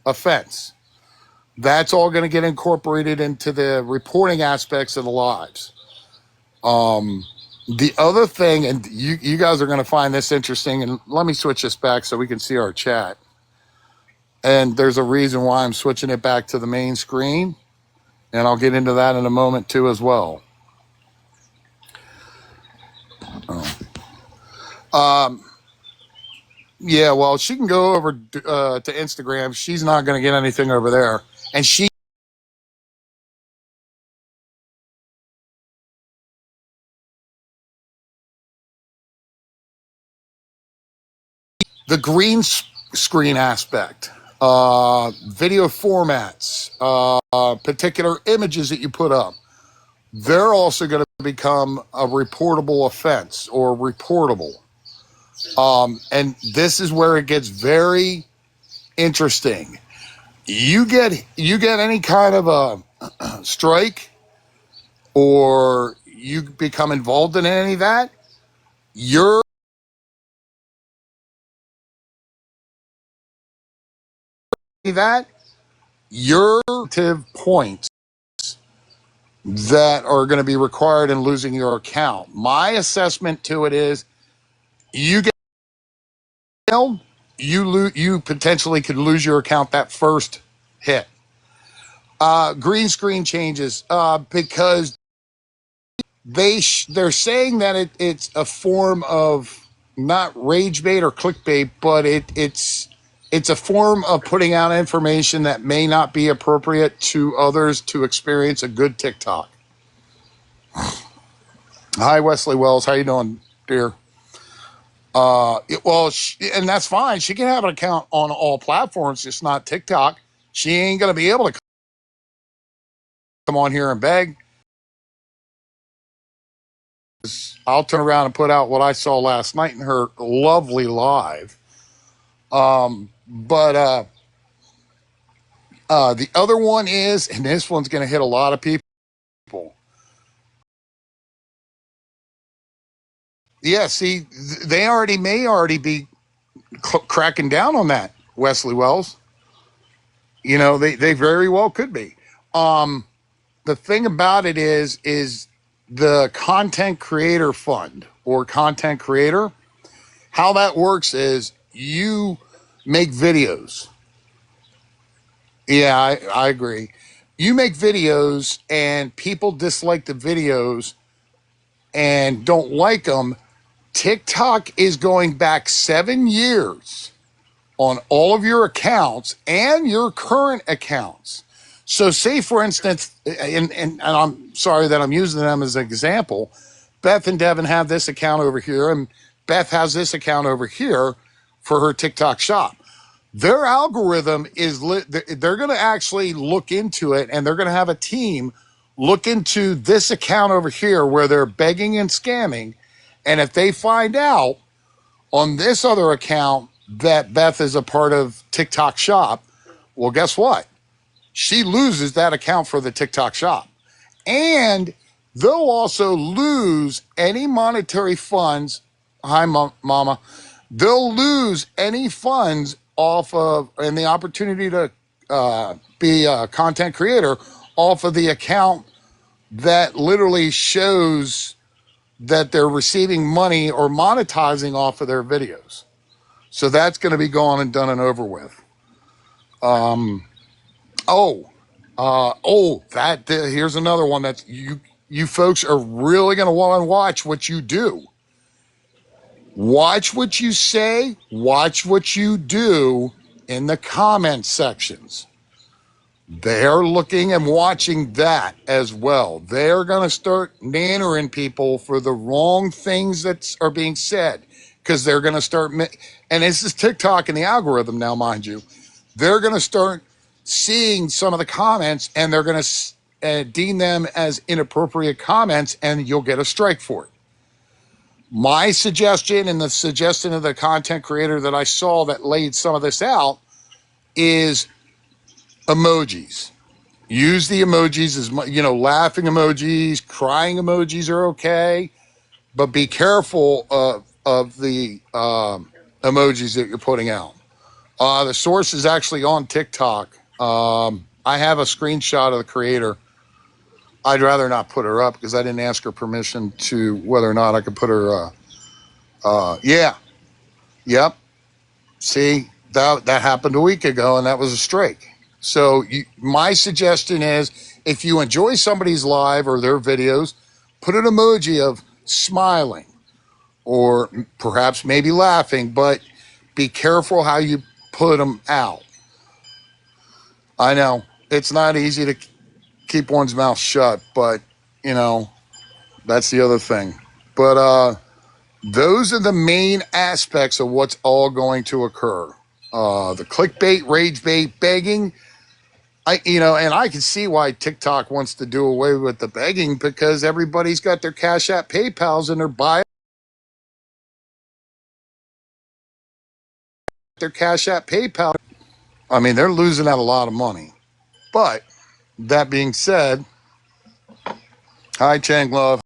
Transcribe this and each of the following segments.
offense. That's all going to get incorporated into the reporting aspects of the lives. The other thing, and you guys are going to find this interesting, and let me switch this back so we can see our chat. And there's a reason why I'm switching it back to the main screen, and I'll get into that in a moment too as well. Yeah, well, she can go over to Instagram. She's not going to get anything over there. And the green screen aspect, video formats, particular images that you put up, they're also going to become a reportable offense or reportable. And this is where it gets very interesting. You get any kind of a strike, or you become involved in any of that, you're points that are going to be required in losing your account. My assessment to it is you get you potentially could lose your account that first hit. Green screen changes because they're saying that it's a form of not rage bait or clickbait, but it's a form of putting out information that may not be appropriate to others to experience a good TikTok. Hi, Wesley Wells. How you doing, dear? And that's fine. She can have an account on all platforms, just not TikTok. She ain't going to be able to come on here and beg. I'll turn around and put out what I saw last night in her lovely live. But the other one is, and this one's going to hit a lot of people. Yeah, see, they may already be cracking down on that, Wesley Wells. You know, they very well could be. The thing about it is the content creator fund or content creator, how that works is you make videos. Yeah, I agree. You make videos and people dislike the videos and don't like them. TikTok is going back 7 years on all of your accounts and your current accounts. So say, for instance, and I'm sorry that I'm using them as an example, Beth and Devin have this account over here, and Beth has this account over here for her TikTok shop. Their algorithm is they're going to actually look into it, and they're going to have a team look into this account over here where they're begging and scamming. And if they find out on this other account that Beth is a part of TikTok shop, well, guess what? She loses that account for the TikTok shop. And they'll also lose any monetary funds. Hi, Mama. They'll lose any funds off of, and the opportunity to be a content creator off of the account that literally shows that they're receiving money or monetizing off of their videos. So that's going to be gone and done and over with. Here's another one that you folks are really going to want to watch what you do. Watch what you say, watch what you do in the comment sections. They're looking and watching that as well. They're going to start nannering people for the wrong things that are being said, because they're going to start, and this is TikTok and the algorithm now, mind you, they're going to start seeing some of the comments and they're going to deem them as inappropriate comments, and you'll get a strike for it. My suggestion, and the suggestion of the content creator that I saw that laid some of this out, is emojis. Use the emojis as much, laughing emojis, crying emojis are okay, but be careful of the emojis that you're putting out. The source is actually on TikTok. I have a screenshot of the creator. I'd rather not put her up because I didn't ask her permission to whether or not I could put her. Yeah, yep. See, that happened a week ago, and that was a strike. So my suggestion is, if you enjoy somebody's live or their videos, put an emoji of smiling or perhaps maybe laughing, but be careful how you put them out. I know it's not easy to keep one's mouth shut, but you know, that's the other thing. But those are the main aspects of what's all going to occur. The clickbait, rage bait, begging. And I can see why TikTok wants to do away with the begging because everybody's got their Cash App, PayPals in their bio. Their Cash App, PayPal. I mean, they're losing out a lot of money. But that being said, hi, Chang Love.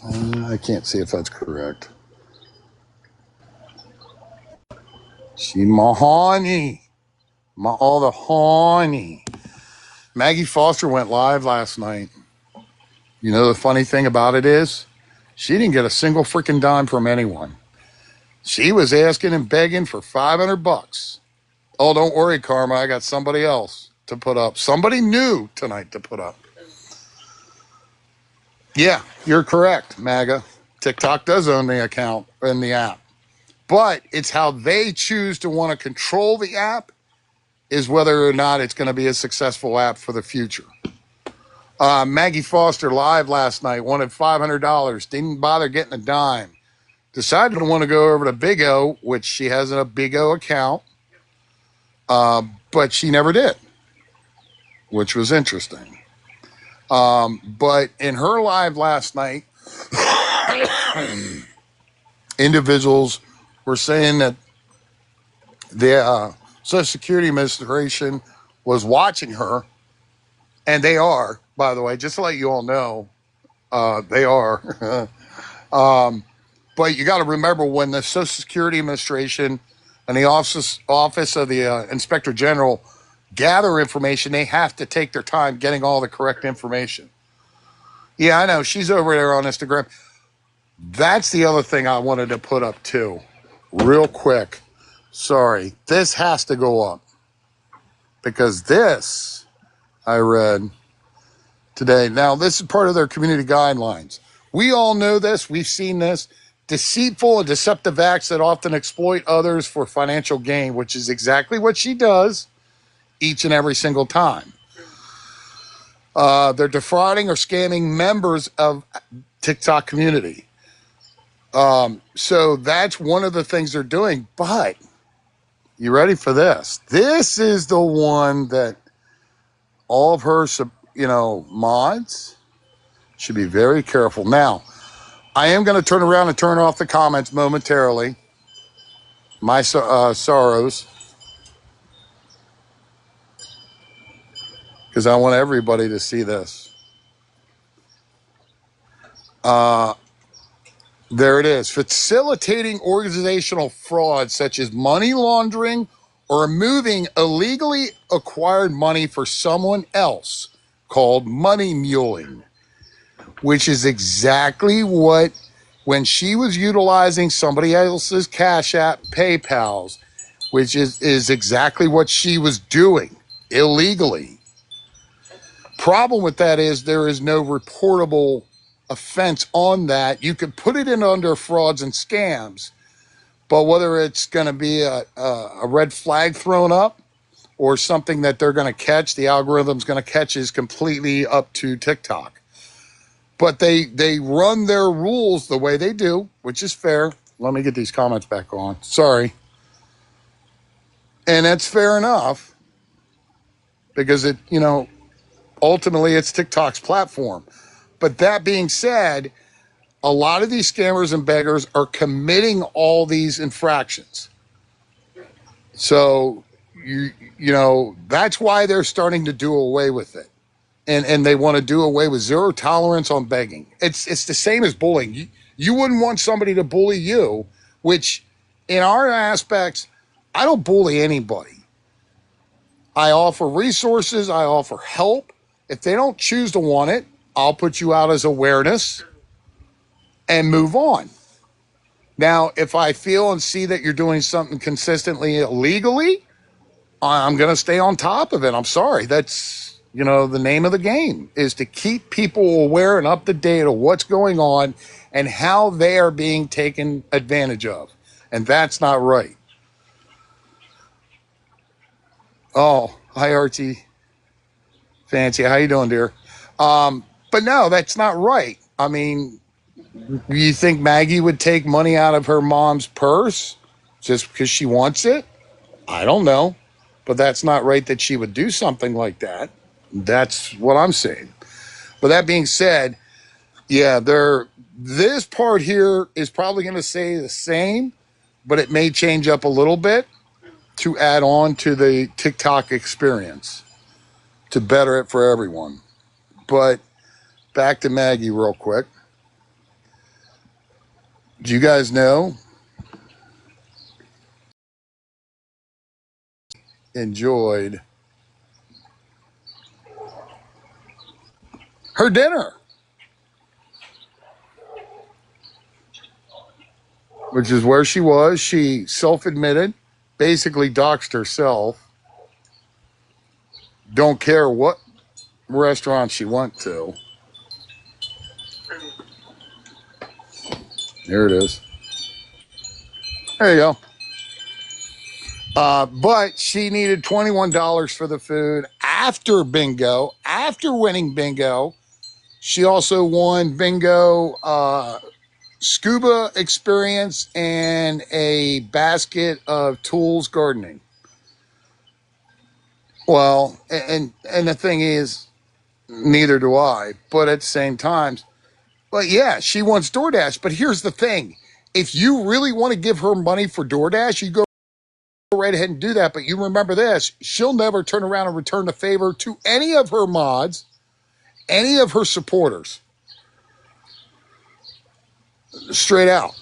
I can't see if that's correct. She Mahoney. All the honey. Maggie Foster went live last night. You know, the funny thing about it is she didn't get a single freaking dime from anyone. She was asking and begging for $500. Oh, don't worry, Karma. I got somebody else to put up. Somebody new tonight to put up. Yeah, you're correct, MAGA. TikTok does own the account and the app. But it's how they choose to want to control the app is whether or not it's going to be a successful app for the future. Maggie Foster live last night, wanted $500, didn't bother getting a dime. Decided to want to go over to Big O, which she has a Big O account, but she never did, which was interesting. But in her live last night, individuals were saying that the Social Security Administration was watching her, and they are, by the way, just to let you all know, they are. But you got to remember when the Social Security Administration and the Office of the Inspector General gather information, they have to take their time getting all the correct information. Yeah, I know. She's over there on Instagram. That's the other thing I wanted to put up too, real quick. Sorry. This has to go up because this I read today. Now, this is part of their community guidelines. We all know this. We've seen this. Deceitful and deceptive acts that often exploit others for financial gain, which is exactly what she does each and every single time. They're defrauding or scamming members of TikTok community. So that's one of the things they're doing. But you ready for this? This is the one that all of her, mods should be very careful. Now, I am going to turn around and turn off the comments momentarily. My sorrows. Because I want everybody to see this. There it is. Facilitating organizational fraud such as money laundering or moving illegally acquired money for someone else, called money muling, which is exactly what, when she was utilizing somebody else's Cash App, PayPals, which is exactly what she was doing illegally. Problem with that is there is no reportable offense on that. You could put it in under frauds and scams, but whether it's going to be a red flag thrown up or something that they're going to catch, the algorithm's going to catch, is completely up to TikTok. But they run their rules the way they do, which is fair. Let me get these comments back on. Sorry. And that's fair enough because ultimately it's TikTok's platform. But that being said, a lot of these scammers and beggars are committing all these infractions. So, that's why they're starting to do away with it. and they want to do away with zero tolerance on begging. It's the same as bullying. You wouldn't want somebody to bully you, which in our aspects, I don't bully anybody. I offer resources, I offer help. If they don't choose to want it, I'll put you out as awareness and move on. Now, if I feel and see that you're doing something consistently illegally, I'm going to stay on top of it. I'm sorry. That's, the name of the game is to keep people aware and up to date of what's going on and how they are being taken advantage of. And that's not right. Oh, hi, Archie. Fancy. How you doing, dear? But no, that's not right. I mean, you think Maggie would take money out of her mom's purse just because she wants it? I don't know. But that's not right that she would do something like that. That's what I'm saying. But that being said, yeah, this part here is probably going to say the same, but it may change up a little bit to add on to the TikTok experience to better it for everyone. But back to Maggie real quick. Do you guys know? Enjoyed her dinner, which is where she was. She self-admitted, basically doxed herself. Don't care what restaurant she went to. There it is. There you go. But she needed $21 for the food after bingo. After winning bingo, she also won bingo scuba experience and a basket of tools gardening. Well, and the thing is, neither do I. But at the same time, but yeah, she wants DoorDash. But here's the thing: if you really want to give her money for DoorDash, you go right ahead and do that. But you remember this: she'll never turn around and return the favor to any of her mods, any of her supporters. Straight out.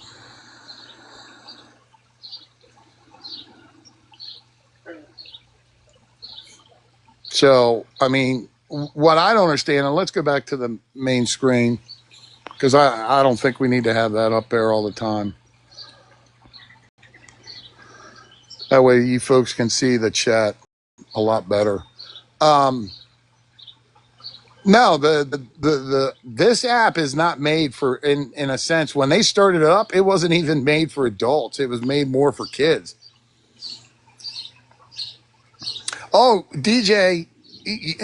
So, I mean, what I don't understand, and let's go back to the main screen, because I don't think we need to have that up there all the time. That way you folks can see the chat a lot better. No, this app is not made for, in a sense, when they started it up, it wasn't even made for adults. It was made more for kids. Oh, DJ,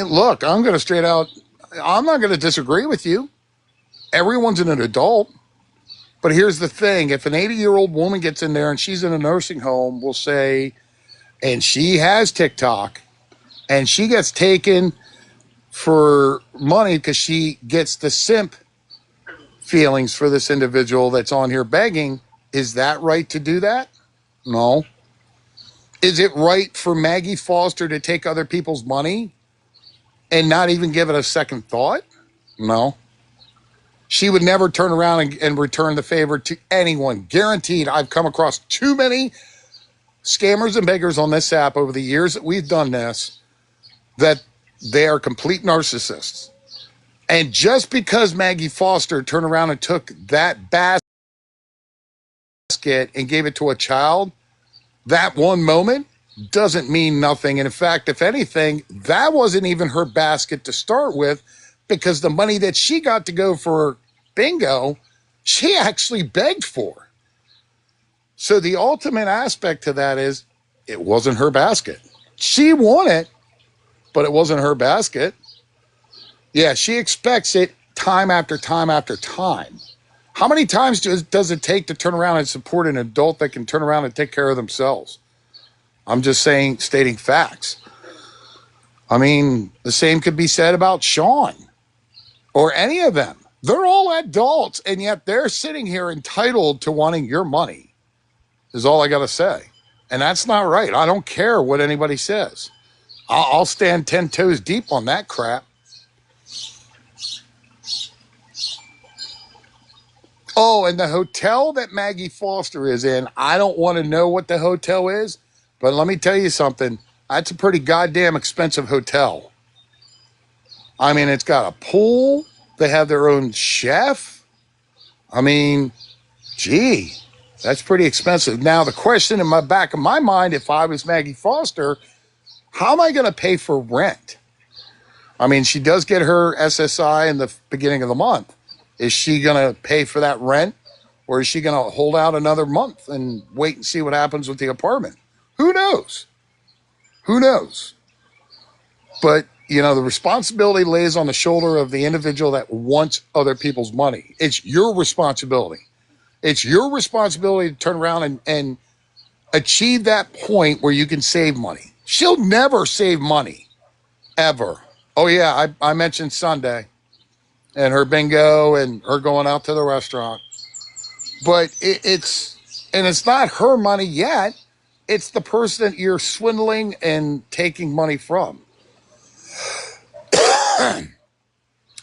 look, I'm going to straight out, I'm not going to disagree with you. Everyone's an adult. But here's the thing. If an 80-year-old woman gets in there and she's in a nursing home, we'll say, and she has TikTok, and she gets taken for money because she gets the simp feelings for this individual that's on here begging, is that right to do that? No. Is it right for Maggie Foster to take other people's money and not even give it a second thought? No. She would never turn around and return the favor to anyone. Guaranteed. I've come across too many scammers and beggars on this app over the years that we've done this that they are complete narcissists. And just because Maggie Foster turned around and took that basket and gave it to a child, that one moment doesn't mean nothing. And in fact, if anything, that wasn't even her basket to start with, because the money that she got to go for bingo, she actually begged for. So the ultimate aspect to that is it wasn't her basket. She won it, but it wasn't her basket. Yeah, she expects it time after time after time. How many times does it take to turn around and support an adult that can turn around and take care of themselves? I'm just saying, stating facts. I mean, the same could be said about Sean or any of them. They're all adults, and yet they're sitting here entitled to wanting your money, is all I got to say. And that's not right. I don't care what anybody says. I'll stand 10 toes deep on that crap. Oh, and the hotel that Maggie Foster is in, I don't want to know what the hotel is, but let me tell you something. That's a pretty goddamn expensive hotel. I mean, it's got a pool. They have their own chef. I mean, gee, that's pretty expensive. Now, the question in my back of my mind, if I was Maggie Foster, how am I going to pay for rent? I mean, she does get her SSI in the beginning of the month. Is she going to pay for that rent, or is she going to hold out another month and wait and see what happens with the apartment? Who knows? Who knows? But, you know, the responsibility lays on the shoulder of the individual that wants other people's money. It's your responsibility. It's your responsibility to turn around and achieve that point where you can save money. She'll never save money, ever. Oh, yeah, I mentioned Sunday and her bingo and her going out to the restaurant. But it's not her money yet. It's the person that you're swindling and taking money from.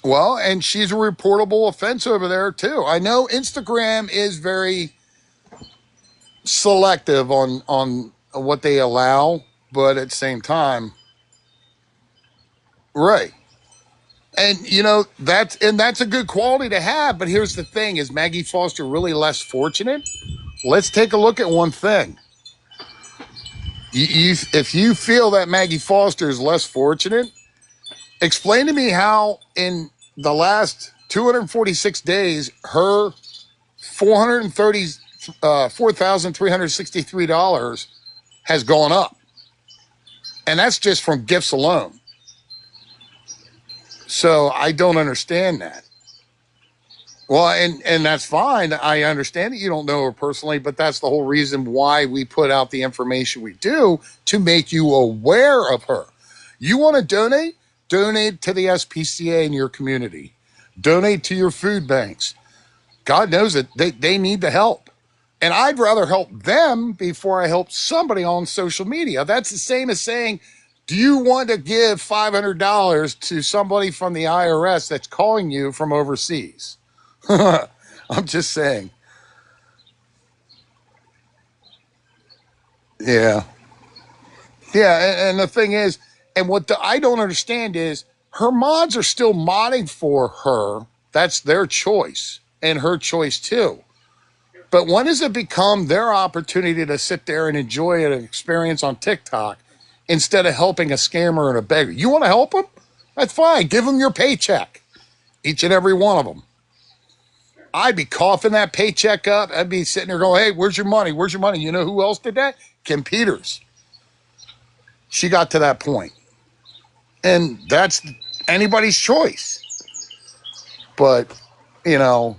Well, and she's a reportable offense over there, too. I know Instagram is very selective on what they allow, but at the same time, right. And, you know, that's a good quality to have. But here's the thing. Is Maggie Foster really less fortunate? Let's take a look at one thing. If you feel that Maggie Foster is less fortunate, explain to me how in the last 246 days, her $4,363 has gone up. And that's just from gifts alone. So I don't understand that. Well, and that's fine. I understand that you don't know her personally, but that's the whole reason why we put out the information we do, to make you aware of her. You want to donate? Donate to the SPCA in your community. Donate to your food banks. God knows it. They need the help. And I'd rather help them before I help somebody on social media. That's the same as saying, do you want to give $500 to somebody from the IRS that's calling you from overseas? I'm just saying. Yeah. Yeah. And the thing is, and what I don't understand is, her mods are still modding for her. That's their choice and her choice too. But when does it become their opportunity to sit there and enjoy an experience on TikTok instead of helping a scammer and a beggar? You want to help them? That's fine. Give them your paycheck. Each and every one of them. I'd be coughing that paycheck up. I'd be sitting there going, hey, where's your money? Where's your money? You know who else did that? Kim Peters. She got to that point. And that's anybody's choice. But, you know,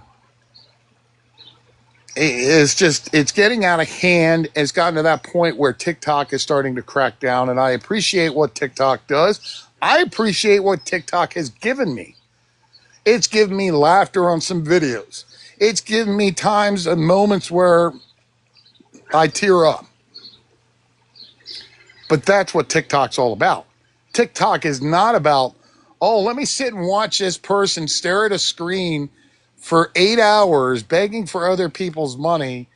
it's getting out of hand. It's gotten to that point where TikTok is starting to crack down. And I appreciate what TikTok does. I appreciate what TikTok has given me. It's given me laughter on some videos. It's given me times and moments where I tear up. But that's what TikTok's all about. TikTok is not about, oh, let me sit and watch this person stare at a screen for 8 hours begging for other people's money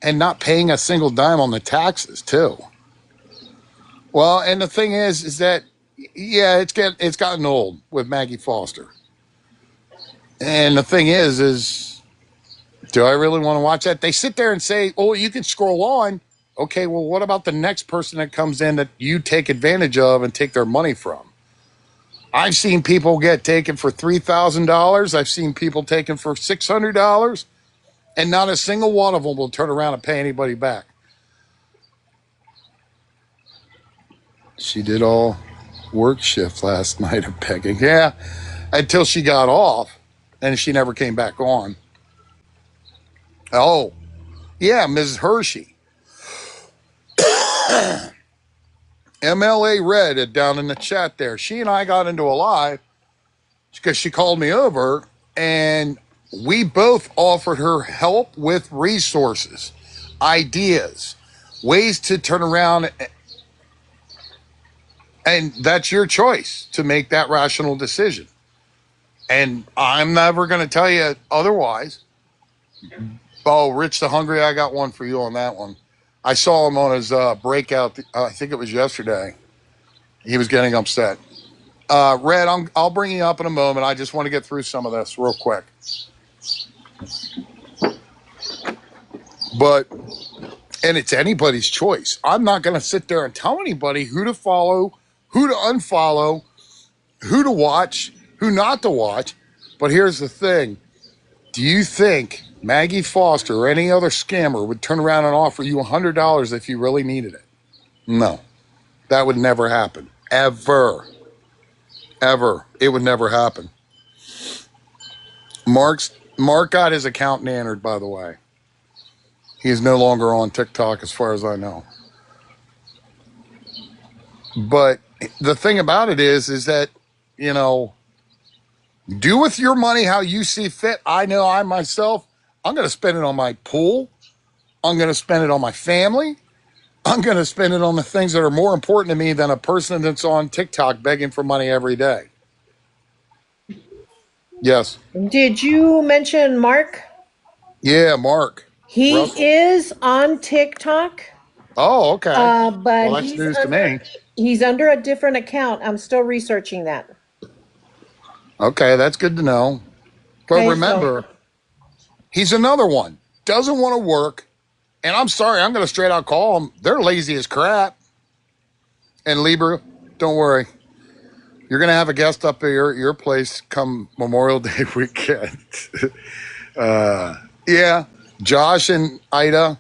and not paying a single dime on the taxes too. Well, and the thing is that, yeah, it's gotten old with Maggie Foster. And the thing is, do I really want to watch that? They sit there and say, oh, you can scroll on. Okay, well, what about the next person that comes in that you take advantage of and take their money from? I've seen people get taken for $3,000. I've seen people taken for $600, and not a single one of them will turn around and pay anybody back. She did all work shift last night of begging. Yeah, until she got off, and she never came back on. Oh, yeah, Mrs. Hershey. MLA Red down in the chat there. She and I got into a live because she called me over, and we both offered her help with resources, ideas, ways to turn around. And that's your choice to make that rational decision. And I'm never going to tell you otherwise. Oh, Rich the Hungry, I got one for you on that one. I saw him on his breakout. I think it was yesterday. He was getting upset. Red, I'll bring you up in a moment. I just want to get through some of this real quick. But, and it's anybody's choice. I'm not going to sit there and tell anybody who to follow, who to unfollow, who to watch, who not to watch. But here's the thing. Do you think Maggie Foster or any other scammer would turn around and offer you $100 if you really needed it? No, that would never happen. Ever. Ever. It would never happen. Mark got his account nannered, by the way. He is no longer on TikTok as far as I know. But the thing about it is that, you know, do with your money how you see fit. I know I myself, I'm going to spend it on my pool. I'm going to spend it on my family. I'm going to spend it on the things that are more important to me than a person that's on TikTok begging for money every day. Yes. Did you mention Mark? Yeah, Mark. He Russell. is on TikTok. Oh, okay. But Well, that's news to me. He's under a different account. I'm still researching that. Okay, that's good to know. But Okay, remember, he's another one. Doesn't want to work. And I'm sorry, I'm going to straight out call them. They're lazy as crap. And Libra, don't worry. You're going to have a guest up at your place come Memorial Day weekend. Yeah, Josh and Ida.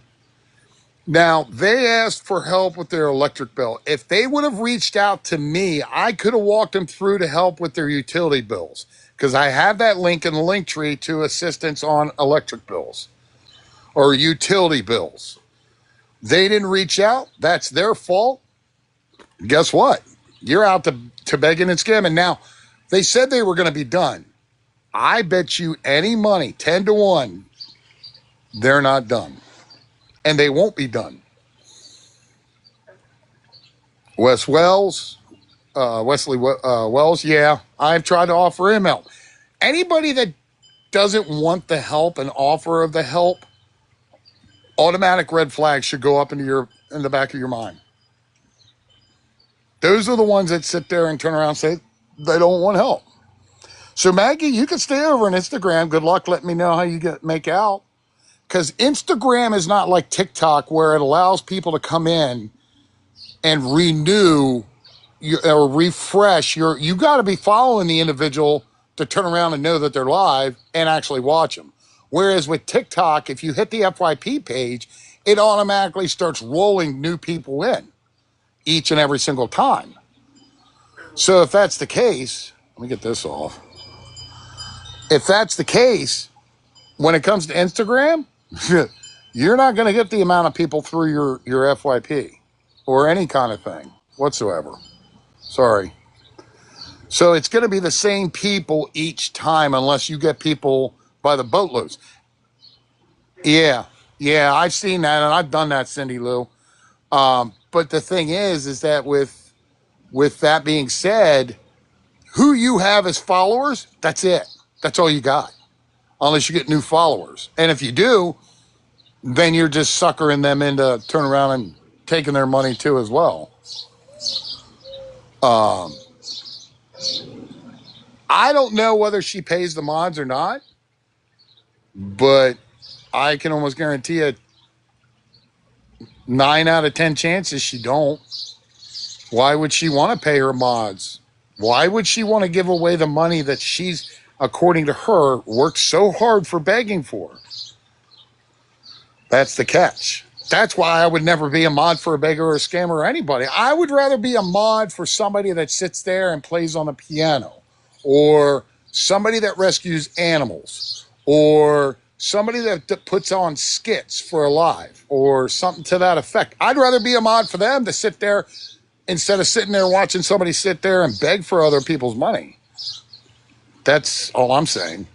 Now, they asked for help with their electric bill. If they would have reached out to me, I could have walked them through to help with their utility bills because I have that link in the link tree to assistance on electric bills or utility bills. They didn't reach out. That's their fault. Guess what? You're out to begging and scamming. Now, they said they were going to be done. I bet you any money, 10 to 1, they're not done. And they won't be done. Wesley Wells, yeah, I've tried to offer him help. Anybody that doesn't want the help and offer of the help, automatic red flags should go up in the back of your mind. Those are the ones that sit there and turn around and say they don't want help. So Maggie, you can stay over on Instagram. Good luck letting me know how you make out. Because Instagram is not like TikTok where it allows people to come in and renew or refresh you got to be following the individual to turn around and know that they're live and actually watch them. Whereas with TikTok, if you hit the FYP page, it automatically starts rolling new people in each and every single time. So if that's the case, let me get this off. If that's the case, when it comes to Instagram, you're not going to get the amount of people through your FYP or any kind of thing whatsoever. Sorry. So it's going to be the same people each time unless you get people by the boatloads. Yeah, I've seen that and I've done that, Cindy Lou. But the thing is that with that being said, who you have as followers, that's it. That's all you got, unless you get new followers. And if you do, then you're just suckering them into turn around and taking their money too as well. I don't know whether she pays the mods or not, but I can almost guarantee you 9 out of 10 chances she don't. Why would she want to pay her mods? Why would she want to give away the money that she's, according to her, worked so hard for begging for? That's the catch. That's why I would never be a mod for a beggar or a scammer or anybody. I would rather be a mod for somebody that sits there and plays on the piano, or somebody that rescues animals, or somebody that puts on skits for a live, or something to that effect. I'd rather be a mod for them to sit there instead of sitting there watching somebody sit there and beg for other people's money. That's all I'm saying.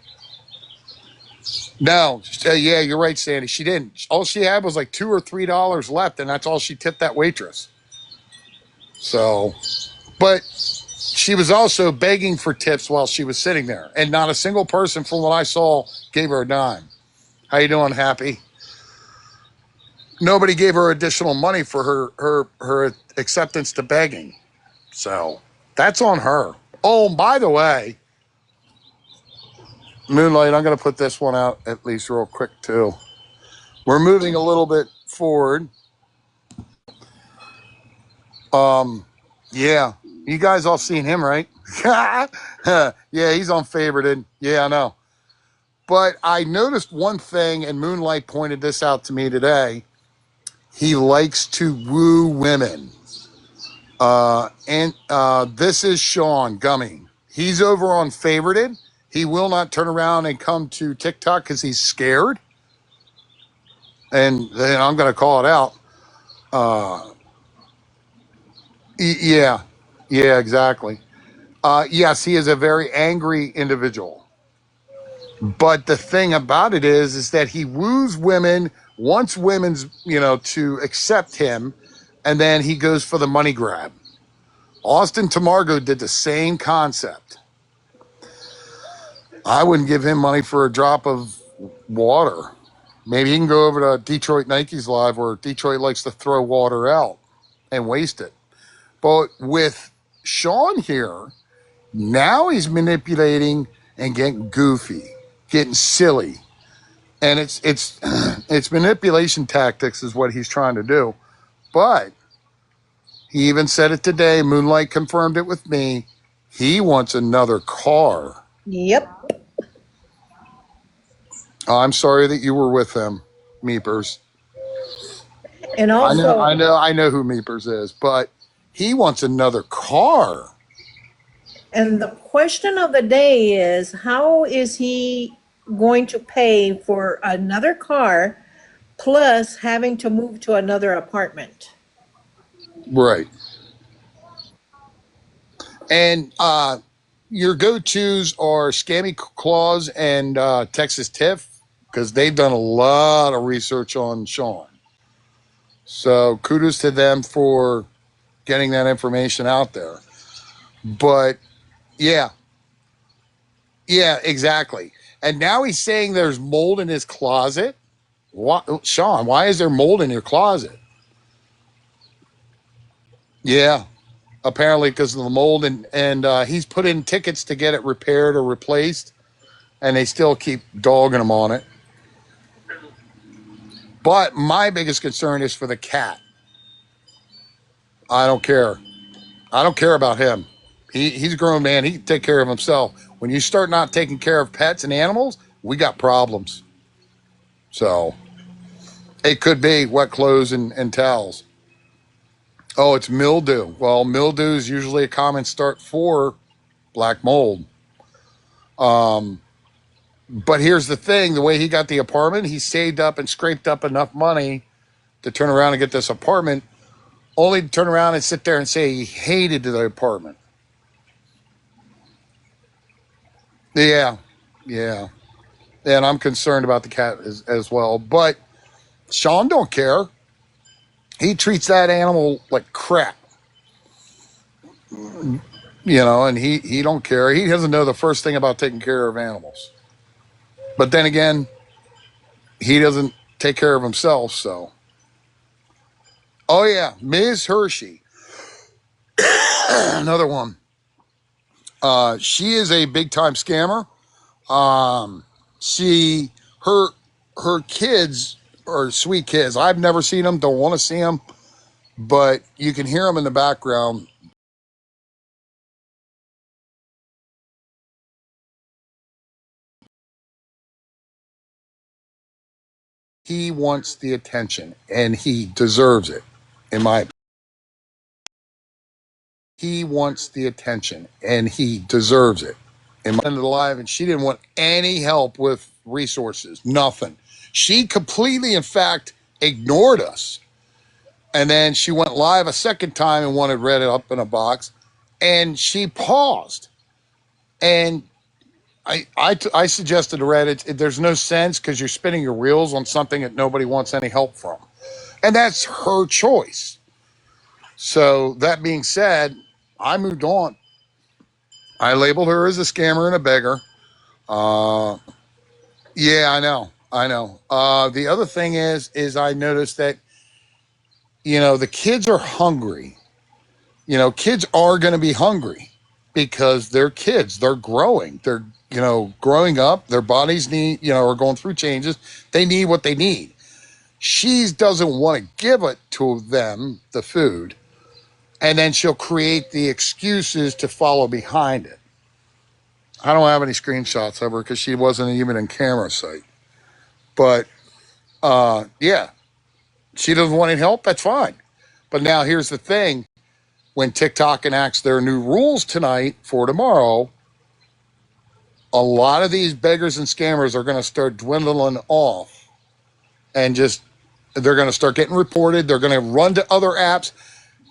No, yeah, you're right, Sandy. She didn't. All she had was like $2 or $3 left, and that's all she tipped that waitress. So, but she was also begging for tips while she was sitting there, and not a single person, from what I saw, gave her a dime. How you doing, Happy? Nobody gave her additional money for her acceptance to begging. So that's on her. Oh, and by the way, Moonlight, I'm going to put this one out at least real quick too. We're moving a little bit forward. Yeah, you guys all seen him, right? Yeah, he's on favorited. Yeah, I know. But I noticed one thing, and Moonlight pointed this out to me today. He likes to woo women. And this is Sean Gummy. He's over on favorited. He will not turn around and come to TikTok because he's scared. And then I'm going to call it out. Uh, yeah, yeah, exactly. Yes, he is a very angry individual. But the thing about it is that he woos women, wants women's, to accept him, and then he goes for the money grab. Austin Tamargo did the same concept. I wouldn't give him money for a drop of water. Maybe he can go over to Detroit Nike's live where Detroit likes to throw water out and waste it. But with Sean here, now he's manipulating and getting goofy, getting silly. And it's it's manipulation tactics is what he's trying to do. But he even said it today. Moonlight confirmed it with me. He wants another car. Yep. I'm sorry that you were with him, Meepers. And also, I know who Meepers is, but he wants another car. and the question of the day is, how is he going to pay for another car plus having to move to another apartment? Right. And your go-tos are Scammy Claus and Texas Tiff because they've done a lot of research on Sean. So kudos to them for getting that information out there. But yeah, yeah, exactly. And now he's saying there's mold in his closet. What, Sean? Why is there mold in your closet? Yeah, apparently because of the mold, and he's put in tickets to get it repaired or replaced, and they still keep dogging him on it. But my biggest concern is for the cat. I don't care. I don't care about him. He's a grown man. He can take care of himself. When you start not taking care of pets and animals, we got problems. So it could be wet clothes and towels. Oh, it's mildew. Well, mildew is usually a common start for black mold. But here's the thing, the way he got the apartment, he saved up and scraped up enough money to turn around and get this apartment, only to turn around and sit there and say he hated the apartment. Yeah, yeah. And I'm concerned about the cat as well. But Sean don't care. He treats that animal like crap. And he don't care. He doesn't know the first thing about taking care of animals. But then again, he doesn't take care of himself, so. Oh yeah, Ms. Hershey, another one. She is a big time scammer. Um, she her kids are sweet kids. I've never seen them. Don't want to see them, but you can hear them in the background. He wants the attention, and he deserves it. In my opinion, he wants the attention, and he deserves it. In my live, and she didn't want any help with resources. Nothing. She completely, in fact, ignored us. And then she went live a second time and wanted Reddit up in a box. And she paused. And I suggested to Reddit, there's no sense because you're spinning your wheels on something that nobody wants any help from. And that's her choice. So that being said, I moved on. I labeled her as a scammer and a beggar. Uh, yeah, I know. I know. The other thing is I noticed that, the kids are hungry. Kids are going to be hungry because they're kids. They're growing. They're, growing up. Their bodies need, are going through changes. They need what they need. She doesn't want to give it to them, the food, and then she'll create the excuses to follow behind it. I don't have any screenshots of her because she wasn't even in camera sight. But yeah, she doesn't want any help. That's fine. But now here's the thing: when TikTok enacts their new rules tonight for tomorrow, a lot of these beggars and scammers are going to start dwindling off, and just they're going to start getting reported. They're going to run to other apps.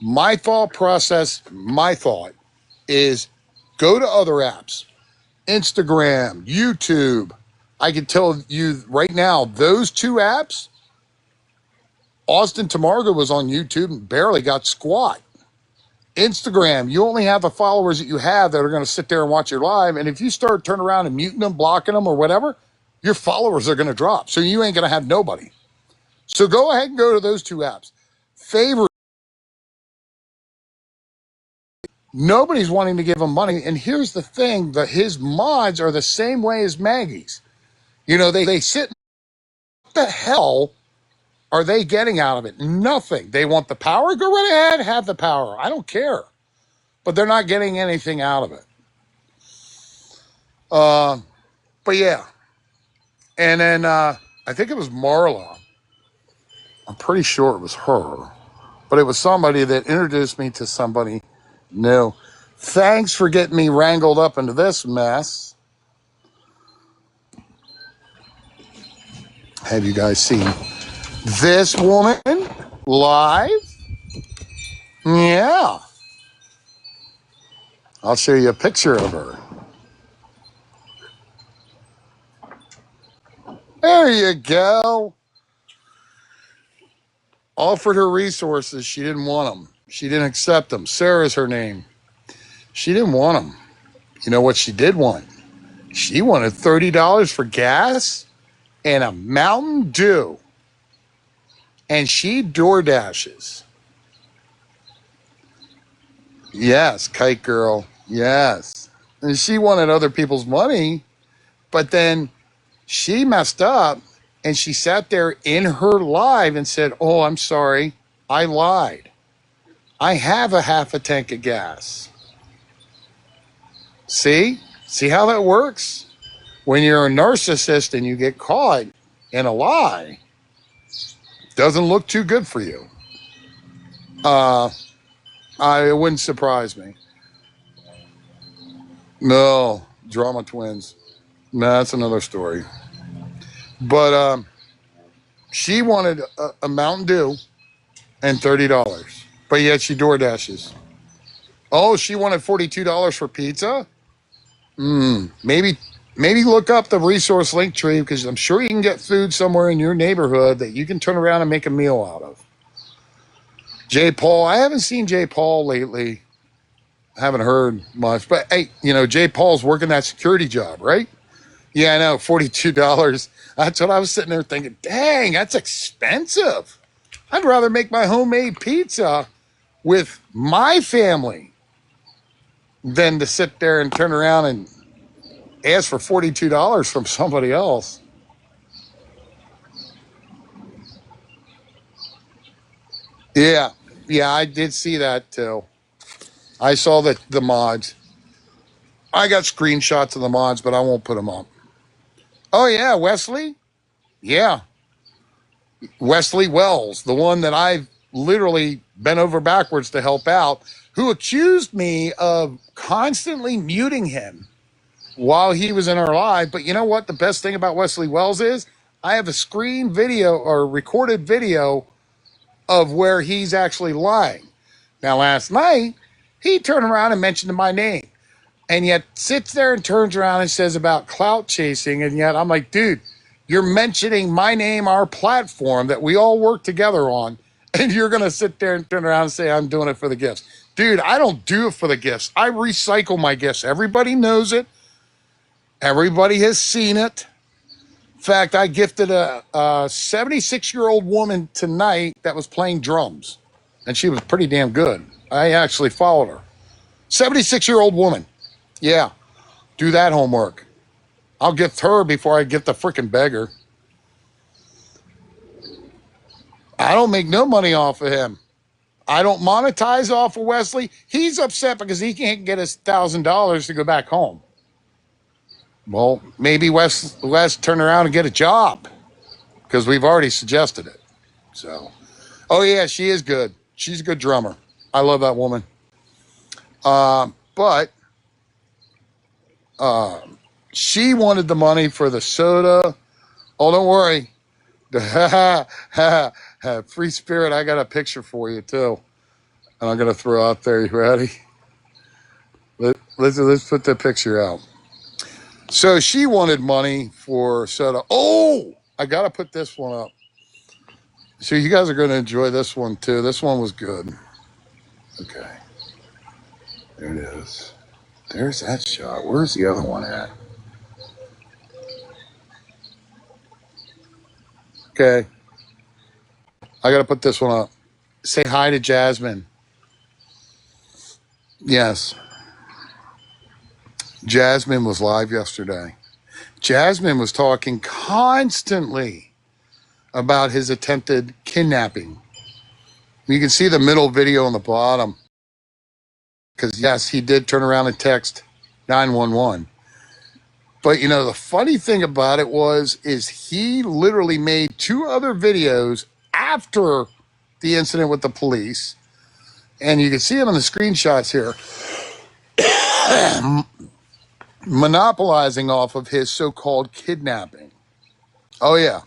My thought is go to other apps, Instagram, YouTube. I can tell you right now, those two apps, Austin Tamargo was on YouTube and barely got squat. Instagram, you only have the followers that you have that are going to sit there and watch your live. And if you start turning around and muting them, blocking them or whatever, your followers are going to drop. So you ain't going to have nobody. So go ahead and go to those two apps. Favorite. Nobody's wanting to give him money. And here's the thing, that his mods are the same way as Maggie's. They sit, what the hell are they getting out of it? Nothing. They want the power? Go right ahead, have the power. I don't care. But they're not getting anything out of it. But yeah. And then I think it was Marla. I'm pretty sure it was her. But it was somebody that introduced me to somebody new. Thanks for getting me wrangled up into this mess. Have you guys seen this woman live? Yeah. I'll show you a picture of her. There you go. Offered her resources. She didn't want them. She didn't accept them. Sarah's her name. She didn't want them. You know what she did want? She wanted $30 for gas and a Mountain Dew. And she door dashes. Yes, kite girl. Yes. And she wanted other people's money, but then she messed up and she sat there in her live and said, "Oh, I'm sorry. I lied. I have a half a tank of gas." See? See how that works? When you're a narcissist and you get caught in a lie, it doesn't look too good for you. It wouldn't surprise me. No, drama twins. No, that's another story. But she wanted a Mountain Dew and $30, but yet she door dashes. Oh, she wanted $42 for pizza. Maybe look up the resource link tree, because I'm sure you can get food somewhere in your neighborhood that you can turn around and make a meal out of. Jay Paul, I haven't seen Jay Paul lately. I haven't heard much, but hey, Jay Paul's working that security job, right? Yeah, I know, $42. That's what I was sitting there thinking. Dang, that's expensive. I'd rather make my homemade pizza with my family than to sit there and turn around and ask for $42 from somebody else. Yeah, I did see that too. I saw the mods. I got screenshots of the mods, but I won't put them up. Oh yeah, Wesley? Yeah. Wesley Wells, the one that I've literally bent over backwards to help out, who accused me of constantly muting him while he was in our live. But you know what? The best thing about Wesley Wells is I have a screen video or recorded video of where he's actually lying. Now, last night, he turned around and mentioned my name, and yet sits there and turns around and says about clout chasing. And yet I'm like, dude, you're mentioning my name, our platform that we all work together on, and you're going to sit there and turn around and say I'm doing it for the gifts. Dude, I don't do it for the gifts. I recycle my gifts. Everybody knows it. Everybody has seen it. In fact, I gifted a 76-year-old woman tonight that was playing drums, and she was pretty damn good. I actually followed her. 76-year-old woman. Yeah, do that homework. I'll gift her before I gift the freaking beggar. I don't make no money off of him. I don't monetize off of Wesley. He's upset because he can't get his $1,000 to go back home. Well, maybe Wes turn around and get a job because we've already suggested it. So, oh yeah, she is good. She's a good drummer. I love that woman. But she wanted the money for the soda. Oh, don't worry. Free spirit. I got a picture for you too, and I'm gonna throw out there. You ready? Let's put the picture out. So she wanted money for soda. Oh, I gotta put this one up. So you guys are gonna enjoy this one too. This one was good. Okay, there it is. There's that shot. Where's the other one at? Okay, I gotta put this one up. Say hi to Jasmine. Yes, Jasmine was live yesterday. Jasmine was talking constantly about his attempted kidnapping. You can see the middle video on the bottom. Because, yes, he did turn around and text 911. But, you know, the funny thing about it is he literally made 2 other videos after the incident with the police. And you can see him in the screenshots here. Monopolizing off of his so-called kidnapping. Oh, yeah.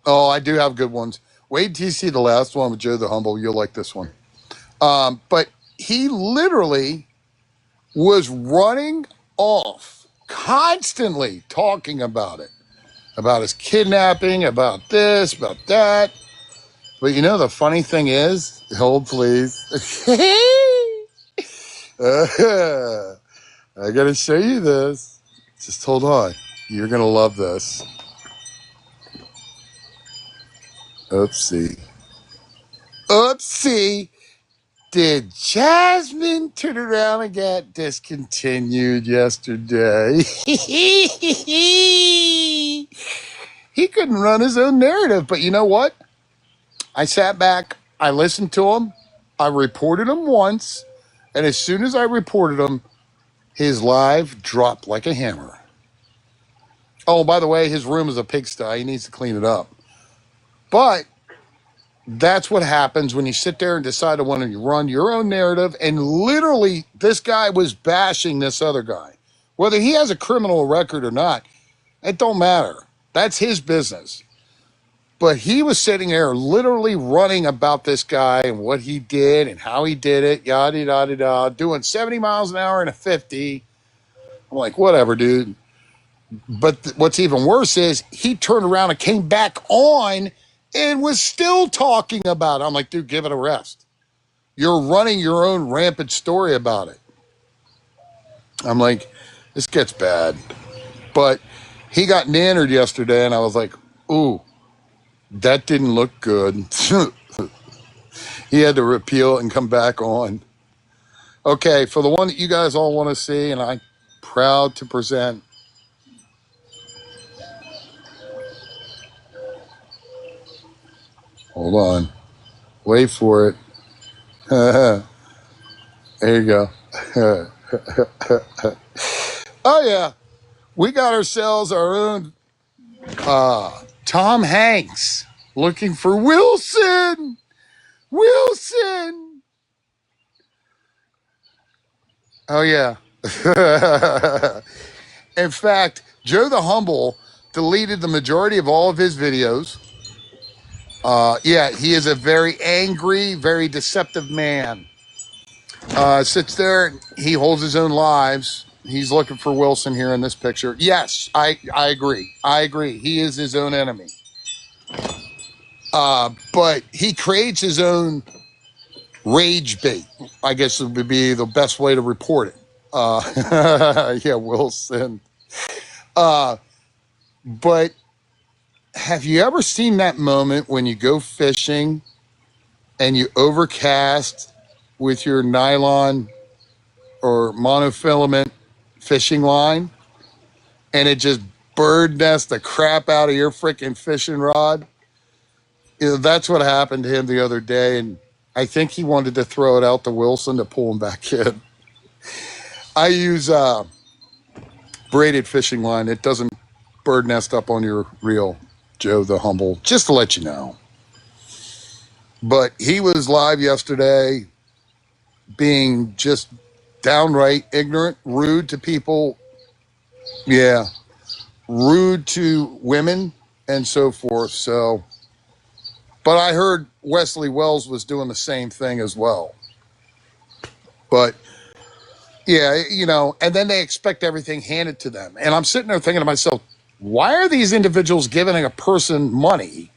Oh, I do have good ones. Wait till you see the last one with Joe the Humble. You'll like this one. But he literally was running off, constantly talking about it, about his kidnapping, about this, about that. But you know, the funny thing is, hold please. I gotta show you this. Just hold on. You're gonna love this. Oopsie. Oopsie. Did Jasmine turn around and get discontinued yesterday? He couldn't run his own narrative. But you know what? I sat back, I listened to him, I reported him once, and as soon as I reported him, his live dropped like a hammer. Oh, by the way, his room is a pigsty. He needs to clean it up. But that's what happens when you sit there and decide to want to run your own narrative. And literally, this guy was bashing this other guy. Whether he has a criminal record or not, it don't matter. That's his business. But he was sitting there literally running about this guy and what he did and how he did it, yada, yada, yada, doing 70 miles an hour and a 50. I'm like, whatever, dude. But what's even worse is he turned around and came back on and was still talking about it. I'm like, dude, give it a rest. You're running your own rampant story about it. I'm like, this gets bad. But he got nannered yesterday, and I was like, ooh, that didn't look good. He had to repeal and come back on. Okay, for the one that you guys all want to see, and I'm proud to present. Hold on. Wait for it. There you go. Oh, yeah. We got ourselves our own Tom Hanks looking for Wilson. Wilson. Oh, yeah. In fact, Joe the Humble deleted the majority of all of his videos. Yeah, he is a very angry, very deceptive man. Sits there, he holds his own lives. He's looking for Wilson here in this picture. Yes, I agree. I agree. He is his own enemy. But he creates his own rage bait, I guess would be the best way to report it. Yeah, Wilson. But have you ever seen that moment when you go fishing and you overcast with your nylon or monofilament fishing line and it just bird nests the crap out of your freaking fishing rod? That's what happened to him the other day. And I think he wanted to throw it out to Wilson to pull him back in. I use braided fishing line. It doesn't bird nest up on your reel, Joe the Humble, just to let you know. But he was live yesterday being just downright ignorant, rude to people. Yeah, rude to women and so forth. So, but I heard Wesley Wells was doing the same thing as well. But yeah, and then they expect everything handed to them. And I'm sitting there thinking to myself, why are these individuals giving a person money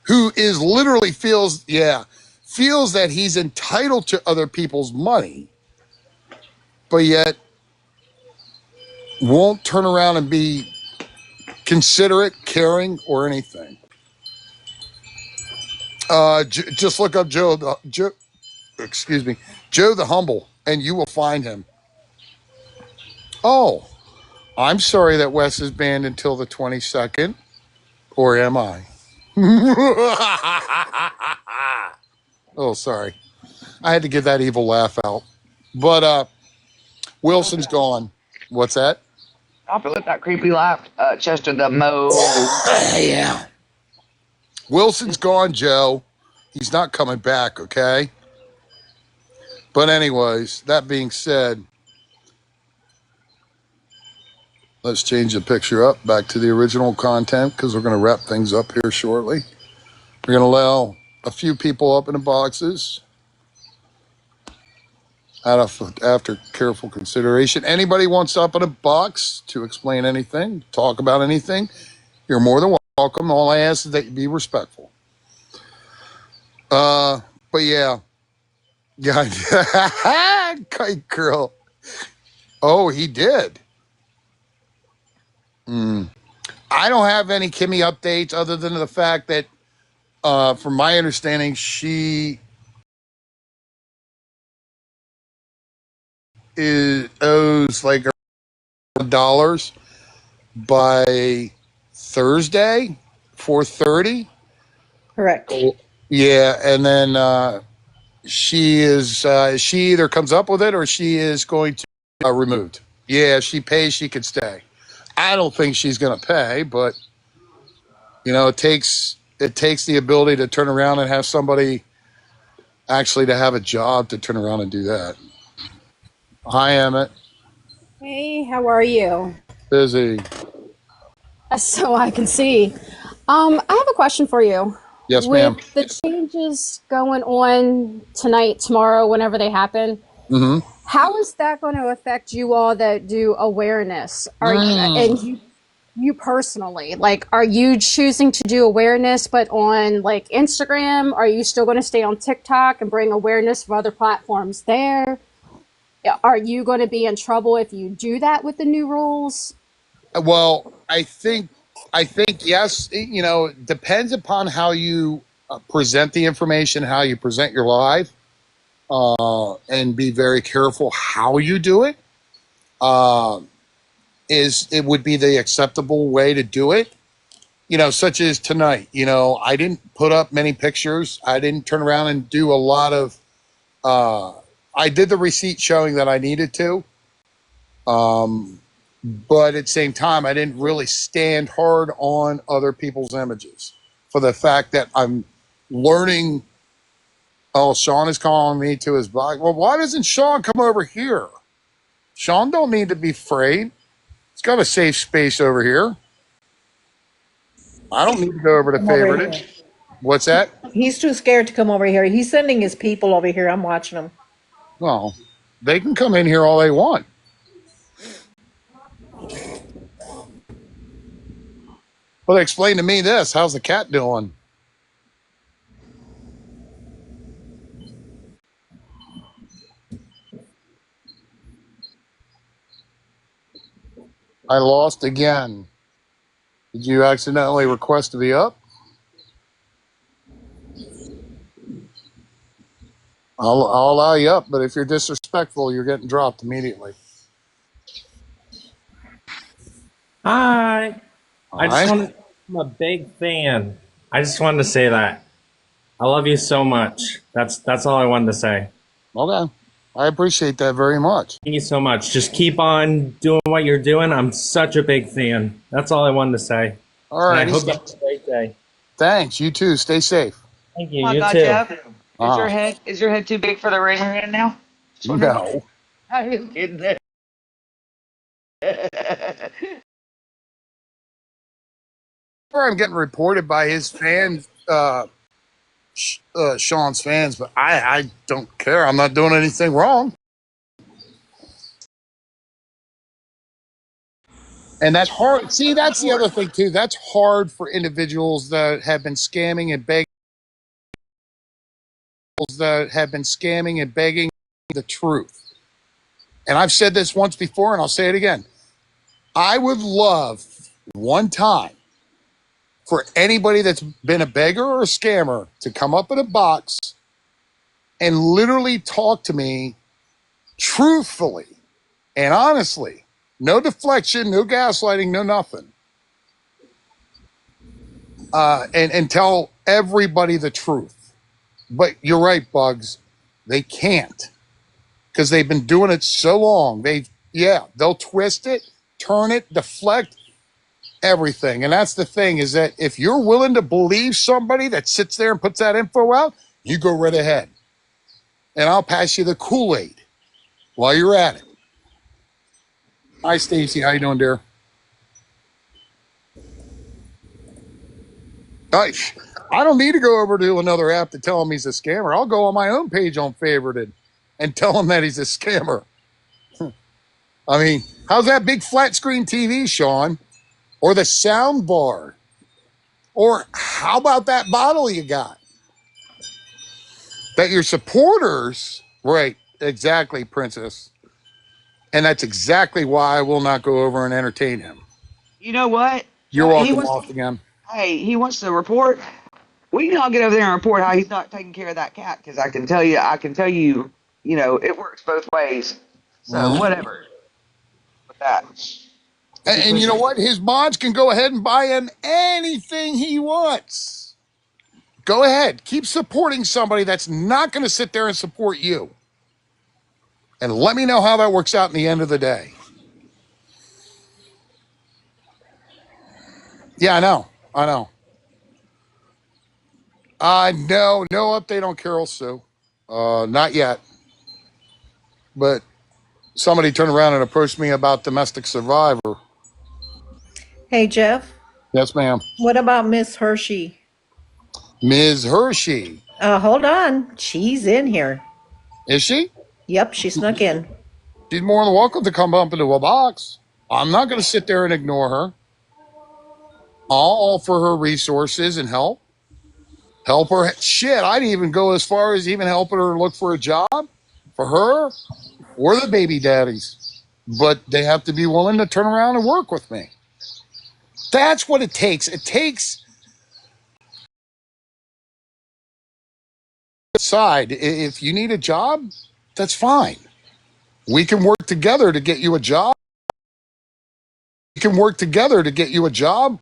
who is literally feels that he's entitled to other people's money, but yet won't turn around and be considerate, caring, or anything? Just look up Joe, excuse me, Joe the Humble, and you will find him. Oh, I'm sorry that Wes is banned until the 22nd, or am I? Oh, sorry. I had to get that evil laugh out. But Wilson's gone. What's that? I feel like that creepy laugh, Chester the Mo. Yeah. Wilson's gone, Joe. He's not coming back, okay? But anyways, that being said, let's change the picture up back to the original content because we're going to wrap things up here shortly. We're going to allow a few people up in the boxes after careful consideration. Anybody wants up in a box to explain anything, talk about anything, you're more than welcome. All I ask is that you be respectful. But yeah. Kite girl. Oh, he did. I don't have any Kimmy updates other than the fact that, from my understanding, she owes like $1 by Thursday, 4:30. Correct. Yeah, and then she either comes up with it or she is going to removed. Yeah, if she pays, she could stay. I don't think she's going to pay, but it takes the ability to turn around and have somebody actually to have a job to turn around and do that. Hi, Emmett. Hey, how are you? Busy. So I can see. I have a question for you. Yes, ma'am. With the changes going on tonight, tomorrow, whenever they happen, Mm-hmm. how is that going to affect you all that do awareness? And you personally, like, are you choosing to do awareness, but on like Instagram? Are you still going to stay on TikTok and bring awareness for other platforms there? Are you going to be in trouble if you do that with the new rules? Well, I think yes. Depends upon how you present the information, how you present your live, and be very careful how you do it. Uh, it would be the acceptable way to do it? Such as tonight. I didn't put up many pictures. I didn't turn around and do a lot of. I did the receipt showing that I needed to. But at the same time, I didn't really stand hard on other people's images for the fact that I'm learning. Oh, Sean is calling me to his bike. Well, why doesn't Sean come over here? Sean don't need to be afraid. He's got a safe space over here. I don't need to go over to Come over here. favorited. What's that? He's too scared to come over here. He's sending his people over here. I'm watching him. Well, they can come in here all they want. Well, explain to me this. How's the cat doing? I lost again. Did you accidentally request to be up? I'll allow you up, but if you're disrespectful, you're getting dropped immediately. Hi. All I just right? wanted, I'm a big fan. I just wanted to say that. I love you so much. That's all I wanted to say. Okay. I appreciate that very much. Thank you so much. Just keep on doing what you're doing. I'm such a big fan. That's all I wanted to say. All And I righty. hope you have a great day. Thanks. You too. Stay safe. Thank you. Oh my You God, too. Jeff, Uh-huh. is your head too big for the razor hand now? Just wondering. No. I'm kidding. I'm getting reported by his fans, Sean's fans, but I don't care. I'm not doing anything wrong. And that's hard. See, that's the other thing too. That's hard for individuals that have been scamming and begging the truth. And I've said this once before, and I'll say it again. I would love one time for anybody that's been a beggar or a scammer to come up in a box and literally talk to me truthfully and honestly. No deflection, no gaslighting, no nothing. And tell everybody the truth. But you're right, Bugs. They can't because they've been doing it so long. They'll twist it, turn it, deflect everything. And that's the thing is that if you're willing to believe somebody that sits there and puts that info out, you go right ahead. And I'll pass you the Kool-Aid while you're at it. Hi, Stacy. How you doing, dear? Gosh, I don't need to go over to another app to tell him he's a scammer. I'll go on my own page on favorited and tell him that he's a scammer. I mean, how's that big flat screen TV, Sean? Or the sound bar? Or how about that bottle you got? That your supporters, right, exactly, Princess. And that's exactly why I will not go over and entertain him. You know what? You're He welcome wants. off again. Hey, he wants to report. We can all get over there and report how he's not taking care of that cat because I can tell you, it works both ways. So Mhm. whatever with that. If he And you know pushes. what? His mods can go ahead and buy him anything he wants. Go ahead. Keep supporting somebody that's not going to sit there and support you. And let me know how that works out in the end of the day. Yeah, I know. I know. No update on Carol Sue. Not yet. But somebody turned around and approached me about domestic survivor. Hey, Jeff, Yes, ma'am. what about Miss Hershey? Ms. Hershey. Hold on. She's in here. Is she? Yep, she snuck in. She's more than welcome to come up into a box. I'm not going to sit there and ignore her. I'll offer her resources and help. Help her. Shit, I'd even go as far as even helping her look for a job for her or the baby daddies. But they have to be willing to turn around and work with me. That's what it takes. It takes side. If you need a job, that's fine. We can work together to get you a job. We can work together to get you a job.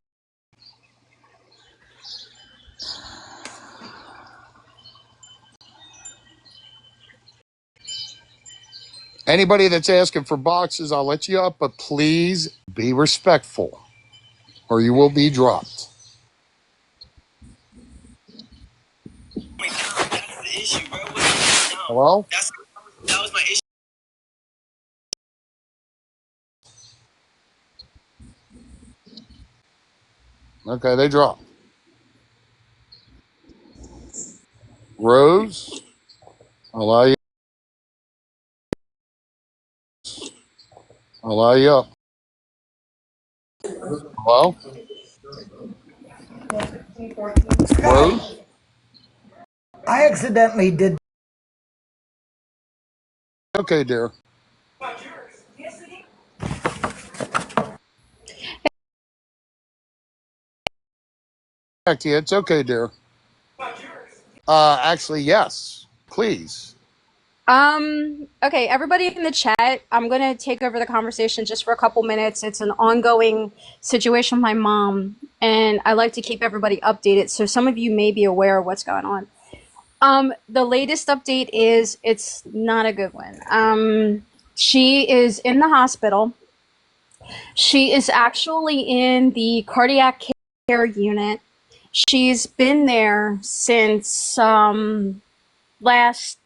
Anybody that's asking for boxes, I'll let you up, but please be respectful or you will be dropped. Hello? That was my issue. Okay, they dropped. Rose, allow you. Allow you up. Hello? Rose? I accidentally did Okay, dear. Back to you. It's okay, dear. Actually, yes. Please. Okay, everybody in the chat, I'm gonna take over the conversation just for a couple minutes. It's an ongoing situation with my mom, and I like to keep everybody updated, so some of you may be aware of what's going on. The latest update is it's not a good one. She is in the hospital. She is actually in the cardiac care unit. She's been there since last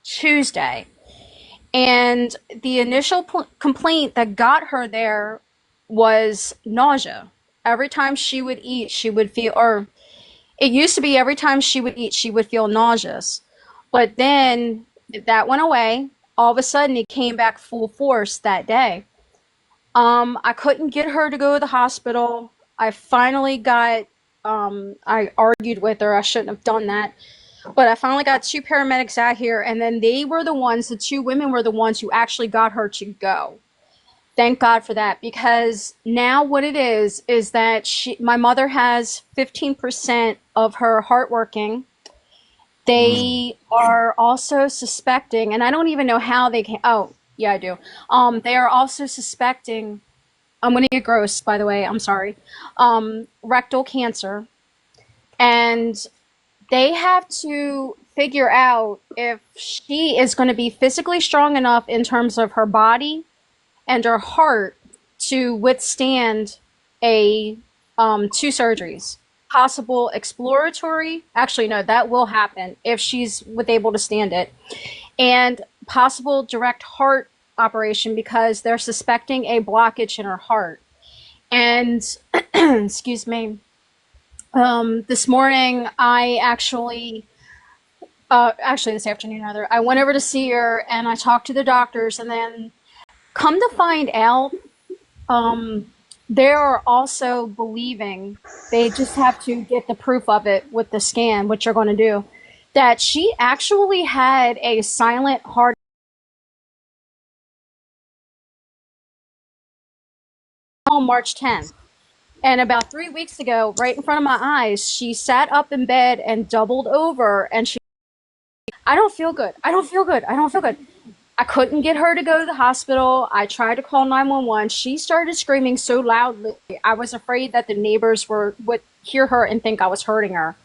Tuesday. And the initial complaint that got her there was nausea. Every time she would eat, she would feel, or it used to be every time she would eat, she would feel nauseous. But then that went away. All of a sudden, it came back full force that day. I couldn't get her to go to the hospital. I finally got, I argued with her. I shouldn't have done that. But I finally got 2 paramedics out here, and then they were the ones, the 2 women were the ones who actually got her to go. Thank God for that, because now what it is that my mother has 15% of her heart working. They are also suspecting, and I don't even know how they can, oh, yeah, I do. They are also suspecting, I'm going to get gross, by the way, I'm sorry, rectal cancer. And they have to figure out if she is going to be physically strong enough in terms of her body and her heart to withstand a 2 surgeries. Possible exploratory, actually no, that will happen if she's able to stand it, and possible direct heart operation because they're suspecting a blockage in her heart. And excuse me, this morning I actually this afternoon rather, I went over to see her and I talked to the doctors, and then come to find out, they are also believing, they just have to get the proof of it with the scan, which you're going to do, that she actually had a silent heart on March 10th. And about 3 weeks ago, right in front of my eyes, she sat up in bed and doubled over, and she, I don't feel good. I don't feel good. I don't feel good. I couldn't get her to go to the hospital. I tried to call 911. She started screaming so loudly, I was afraid that the neighbors would hear her and think I was hurting her.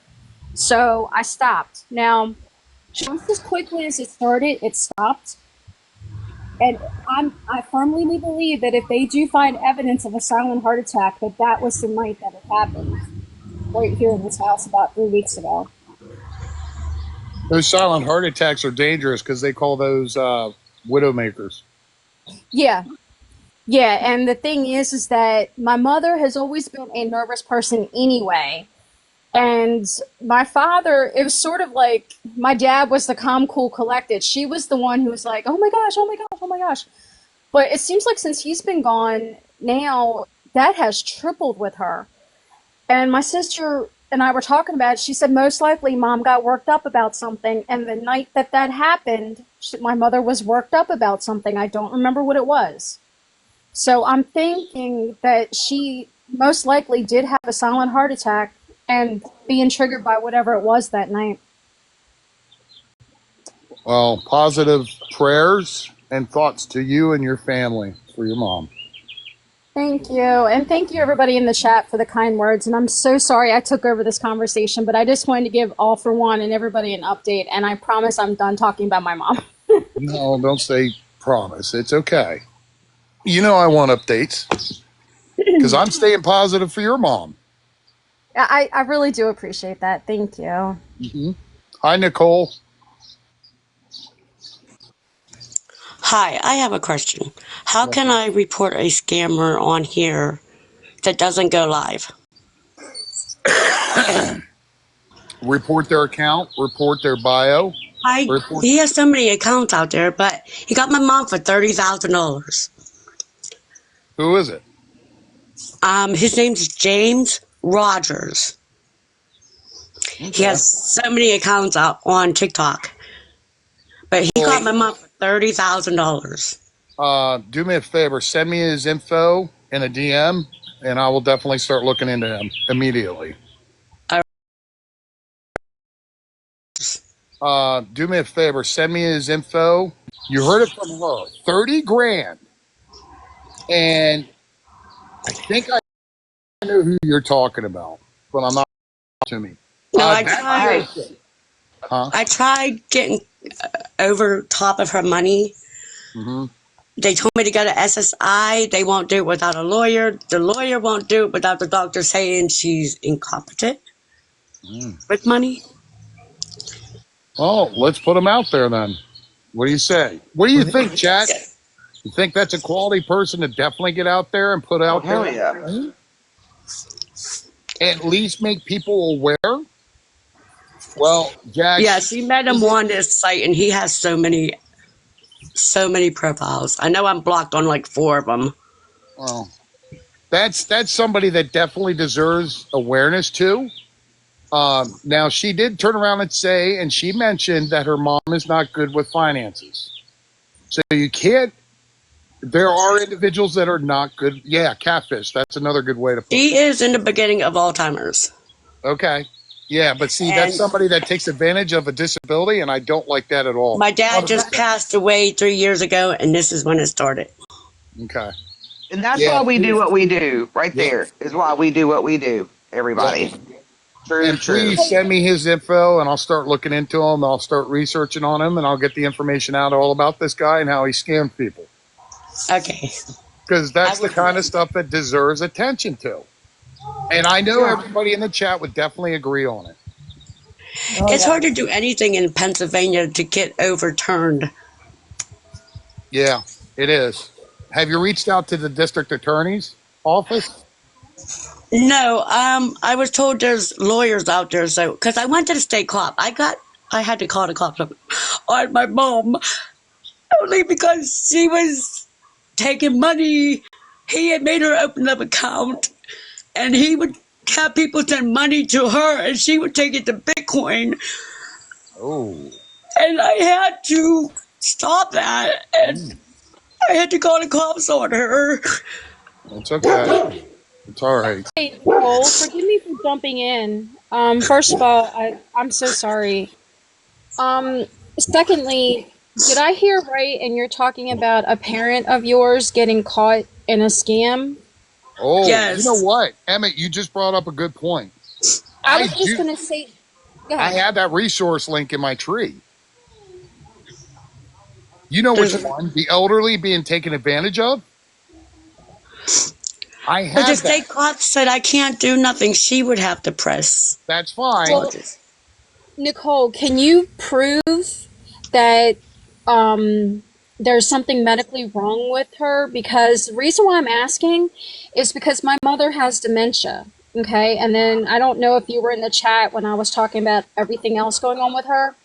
So I stopped. Now, just as quickly as it started, it stopped. And I firmly believe that if they do find evidence of a silent heart attack, that was the night that it happened, right here in this house about 3 weeks ago. Those silent heart attacks are dangerous because they call those widowmakers. Yeah. Yeah, and the thing is that my mother has always been a nervous person anyway. And my father, it was sort of like my dad was the calm, cool, collected. She was the one who was like, oh my gosh, oh my gosh, oh my gosh. But it seems like since he's been gone, now that has tripled with her. And my sister and I were talking about it. She said most likely mom got worked up about something. And the night that happened, my mother was worked up about something. I don't remember what it was. So I'm thinking that she most likely did have a silent heart attack and being triggered by whatever it was that night. Well, positive prayers and thoughts to you and your family for your mom. Thank you. And thank you everybody in the chat for the kind words. And I'm so sorry I took over this conversation, but I just wanted to give all for one and everybody an update. And I promise I'm done talking about my mom. No, don't say promise. It's okay. You know I want updates because I'm staying positive for your mom. I really do appreciate that. Thank you. Mm-hmm. Hi, Nicole. Hi, I have a question. How can I report a scammer on here that doesn't go live? Report their account, report their bio. He has so many accounts out there, but he got my mom for $30,000. Who is it? His name's James Rogers. Okay. He has so many accounts out on TikTok, but he got my mom for $30,000. Do me a favor, send me his info in a DM, and I will definitely start looking into him immediately. Do me a favor, send me his info. You heard it from her. 30 grand. And I think I know who you're talking about, but I'm not to me. No, I That All tried. right. person. Huh? I tried getting over top of her money. Mm-hmm. They told me to go to SSI. They won't do it without a lawyer. The lawyer won't do it without the doctor saying she's incompetent with money. Oh, let's put him out there then. What do you say? What do you think, chat? You think that's a quality person to definitely get out there and put Oh, out hell there? yeah. At least make people aware? Well, Jack, Yeah, she met him on this site, and he has so many profiles. I know I'm blocked on like 4 of them. well, that's somebody that definitely deserves awareness too. Now, she did turn around and say, and she mentioned that her mom is not good with finances. So you can't, there are individuals that are not good. Yeah, catfish. That's another good way to put it. She is in the beginning of Alzheimer's. Okay. Yeah, but see, that's And somebody that takes advantage of a disability, and I don't like that at all. my dad just passed away 3 years ago, and this is when it started. Okay. And that's Yeah, why we do please. what we do. Right Yep. there is why we do what we do, Yep. everybody. True, And true. please send me his info, and I'll start looking into him. I'll start researching on him, and I'll get the information out all about this guy and how he scammed people. Okay. Because that's I the would- kind of stuff that deserves attention to. And I know Yeah. everybody in the chat would definitely agree on it. It's hard to do anything in Pennsylvania to get overturned. Yeah, it is. Have you reached out to the district attorney's office? No, I was told there's lawyers out there, so because I went to the state cop, I had to call the cops on my mom only because she was taking money. He had made her open up an account, and he would have people send money to her, and she would take it to Bitcoin, Oh, and I had to stop that, and I had to call the cops on her. it's okay. It's all right. Hey, Nicole, forgive me for jumping in. First of all, I'm so sorry. Secondly, did I hear right and you're talking about a parent of yours getting caught in a scam? Oh, you know Yes. what, Emmett? You just brought up a good point. I I was just do. gonna say, go I ahead. have that resource link in my tree. You know which There's, one? The elderly being taken advantage of. I but the have that. state cop said I can't do nothing. She would have to press That's fine. Well, charges. Nicole, can you prove that there's something medically wrong with her? Because the reason why I'm asking is because my mother has dementia. Okay, and then I don't know if you were in the chat when I was talking about everything else going on with her.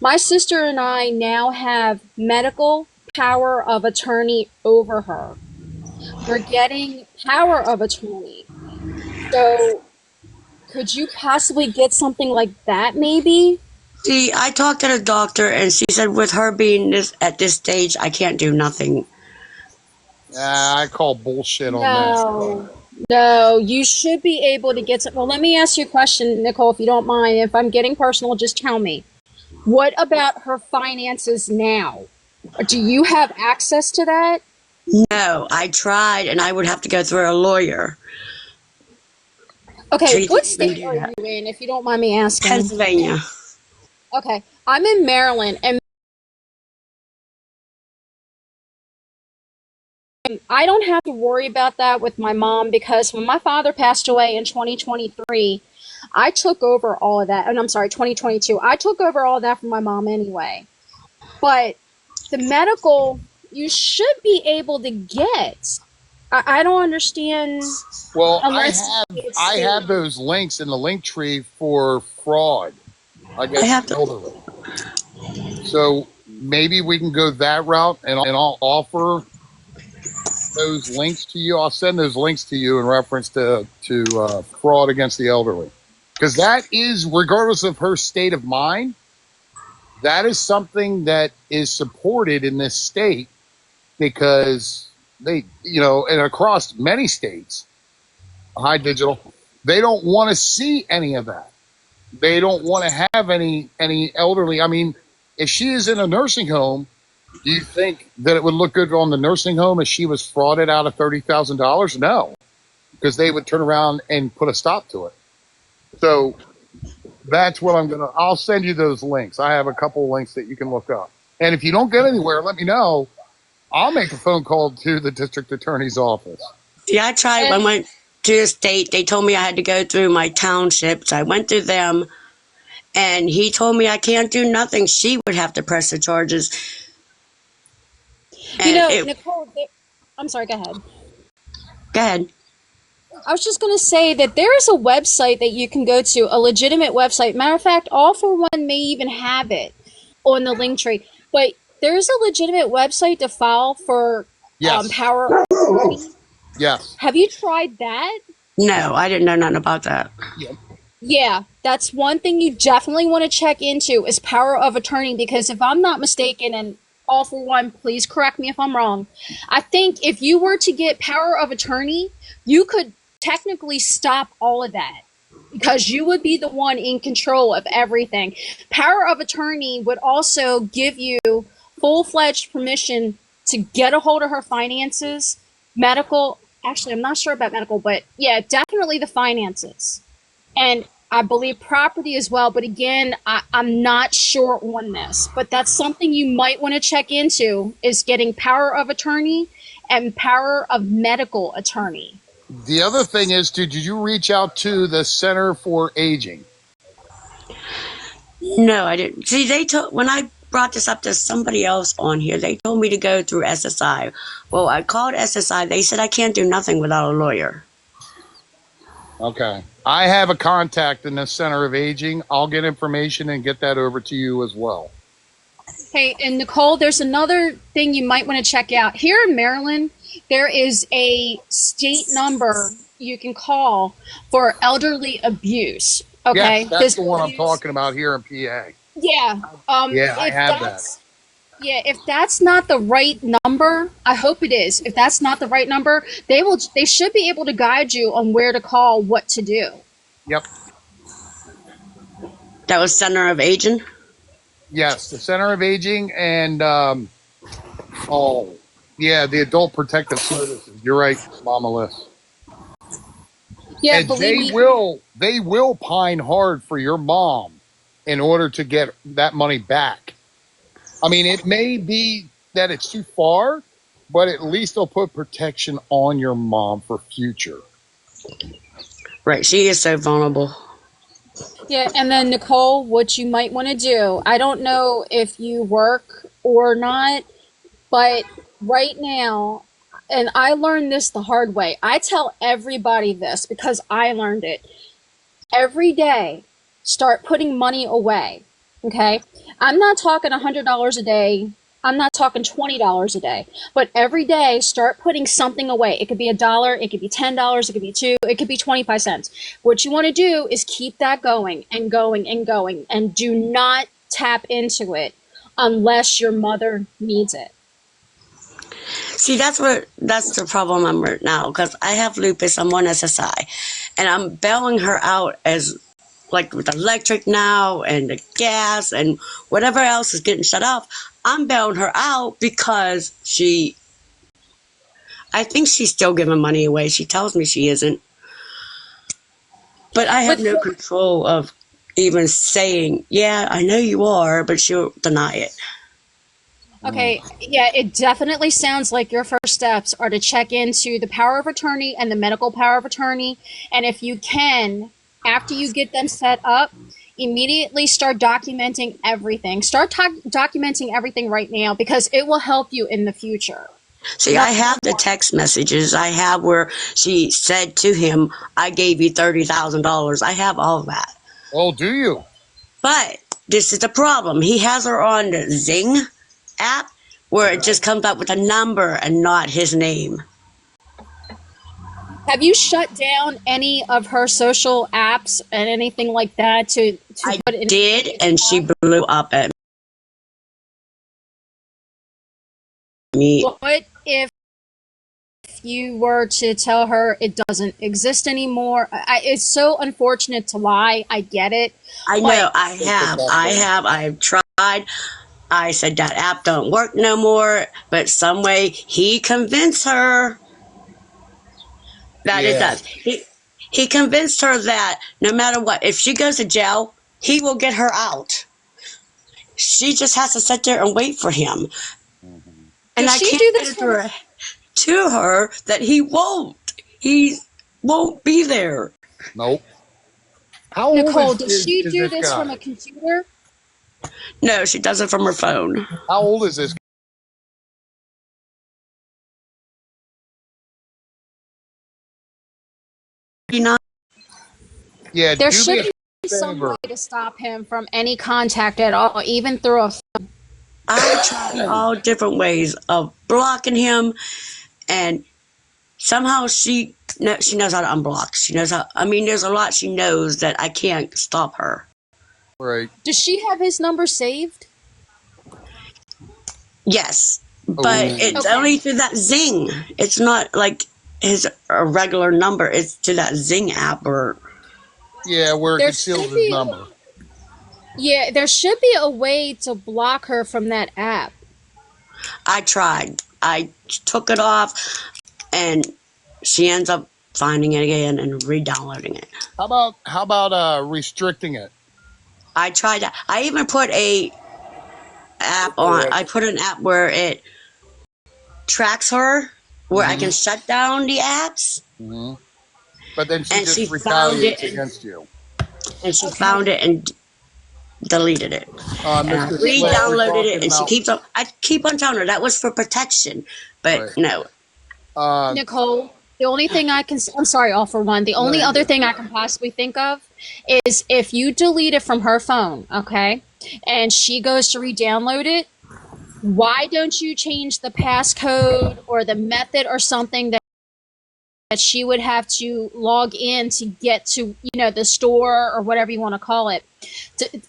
My sister and I now have medical power of attorney over her. We're getting power of attorney. So could you possibly get something like that maybe? See, I talked to the doctor, and she said with her being at this stage, I can't do nothing. I call bullshit on that. No. No, you should be able to get some. Well, let me ask you a question, Nicole, if you don't mind. If I'm getting personal, just tell me. What about her finances now? Do you have access to that? No, I tried, and I would have to go through a lawyer. Okay, She what didn't even state do are that. you in, if you don't mind me asking? Pennsylvania. Okay, I'm in Maryland, and I don't have to worry about that with my mom because when my father passed away in 2023, I took over all of that. And I'm sorry, 2022. I took over all of that from my mom anyway. But the medical, you should be able to get. I don't understand Well, unless it's I have state. those links in the link tree for fraud I against have the to. elderly. So maybe we can go that route, and I'll offer those links to you. I'll send those links to you in reference to fraud against the elderly, because that is, regardless of her state of mind, that is something that is supported in this state because they, and across many states, high digital, they don't want to see any of that. They don't want to have any elderly. I mean, if she is in a nursing home, do you think that it would look good on the nursing home if she was frauded out of $30,000? No, because they would turn around and put a stop to it. So that's what I'll send you those links. I have a couple of links that you can look up. And if you don't get anywhere, let me know. I'll make a phone call to the district attorney's office. Yeah, I tried. I went to the state. They told me I had to go through my townships. I went through them, and he told me I can't do nothing. She would have to press the charges. And Nicole, I'm sorry, go ahead. Go ahead. I was just going to say that there is a website that you can go to, a legitimate website. Matter of fact, all4one may even have it on the link tree. But there's a legitimate website to file for power of attorney. Yes. Have you tried that? No, I didn't know nothing about that. Yeah, that's one thing you definitely want to check into is power of attorney, because if I'm not mistaken, and all4one, please correct me if I'm wrong, I think if you were to get power of attorney, you could technically stop all of that because you would be the one in control of everything. Power of attorney would also give you full-fledged permission to get a hold of her finances, medical. Actually, I'm not sure about medical, but yeah, definitely the finances. And I believe property as well. But again, I'm not sure on this. But that's something you might want to check into is getting power of attorney and power of medical attorney. The other thing is, did you reach out to the Center for Aging? No, I didn't. See, when I brought this up to somebody else on here, they told me to go through SSI. Well, I called SSI. They said I can't do nothing without a lawyer. Okay. I have a contact in the Center of Aging. I'll get information and get that over to you as well. Hey, and Nicole, there's another thing you might want to check out. Here in Maryland, there is a state number you can call for elderly abuse. Okay, yes, that's the one I'm talking about here in PA. Yeah. I have that. Yeah, if that's not the right number, I hope it is. If that's not the right number, they should be able to guide you on where to call, what to do. Yep. That was Center of Aging? Yes, the Center of Aging and the Adult Protective Services. You're right, Mama Liz. Yeah, and they will pine hard for your mom in order to get that money back. I mean, it may be that it's too far, but at least they'll put protection on your mom for future. Right, she is so vulnerable. Yeah, and then Nicole, what you might want to do, I don't know if you work or not, but right now, and I learned this the hard way. I tell everybody this because I learned it. Every day, start putting money away, okay? I'm not talking $100 a day. I'm not talking $20 a day. But every day, start putting something away. It could be $1, it could be $10, it could be $2, it could be 25 cents. What you want to do is keep that going and going and going, and do not tap into it unless your mother needs it. See, that's the problem I'm right now, because I have lupus. I'm on SSI, and I'm bailing her out as like with electric now and the gas and whatever else is getting shut off. I'm bailing her out because I think she's still giving money away. She tells me she isn't, but I have no control of even saying, yeah, I know you are, but she'll deny it. Okay, yeah, it definitely sounds like your first steps are to check into the power of attorney and the medical power of attorney. And if you can, after you get them set up, immediately start documenting everything. Start documenting everything right now, because it will help you in the future. See, I have the text messages. I have where she said to him, I gave you $30,000. I have all of that. Oh, do you? But this is the problem. He has her on the Zing app where it just comes up with a number and not his name. Have you shut down any of her social apps and anything like that to I put it did, and she blew up at me. What if you were to tell her it doesn't exist anymore? It's so unfortunate to lie. I get it. I But know. I've tried. I said that app don't work no more, but some way he convinced her that it Yeah. does. He convinced her that no matter what, if she goes to jail, he will get her out. She just has to sit there and wait for him. And does I she can't do get this it from? to her that he won't. He won't be there. Nope. How old Nicole, does she is do this this from guy? a computer? No, she does it from her phone. How old is this? You know, Yeah, There do me should a be some way favor. to stop him from any contact at all, even through a. I tried all different ways of blocking him, and somehow she knows how to unblock. She knows how. I mean, there's a lot she knows that I can't stop her. Right. Does she have his number saved? Yes, but Oh, it's Okay. only through that Zing. It's not like his a regular number. It's to that Zing app or. yeah, where it There conceals should his be. number. Yeah, there should be a way to block her from that app. I tried. I took it off, and she ends up finding it again and re-downloading it. How about restricting it? I tried that. I even put a app on. I put an app where it tracks her, where I can shut down the apps. Mm-hmm. But then she And just she found retaliates it, against you. and she found it and deleted it. And I Mr. Slip, we're re-downloaded it, talking and she about. keeps on. I keep on telling her that was for protection, but Right. no. Nicole, the only thing I'm sorry, all for one. The only other thing I can possibly think of is if you delete it from her phone, okay, and she goes to re-download it, why don't you change the passcode or the method or something that she would have to log in to get to, the store or whatever you want to call it.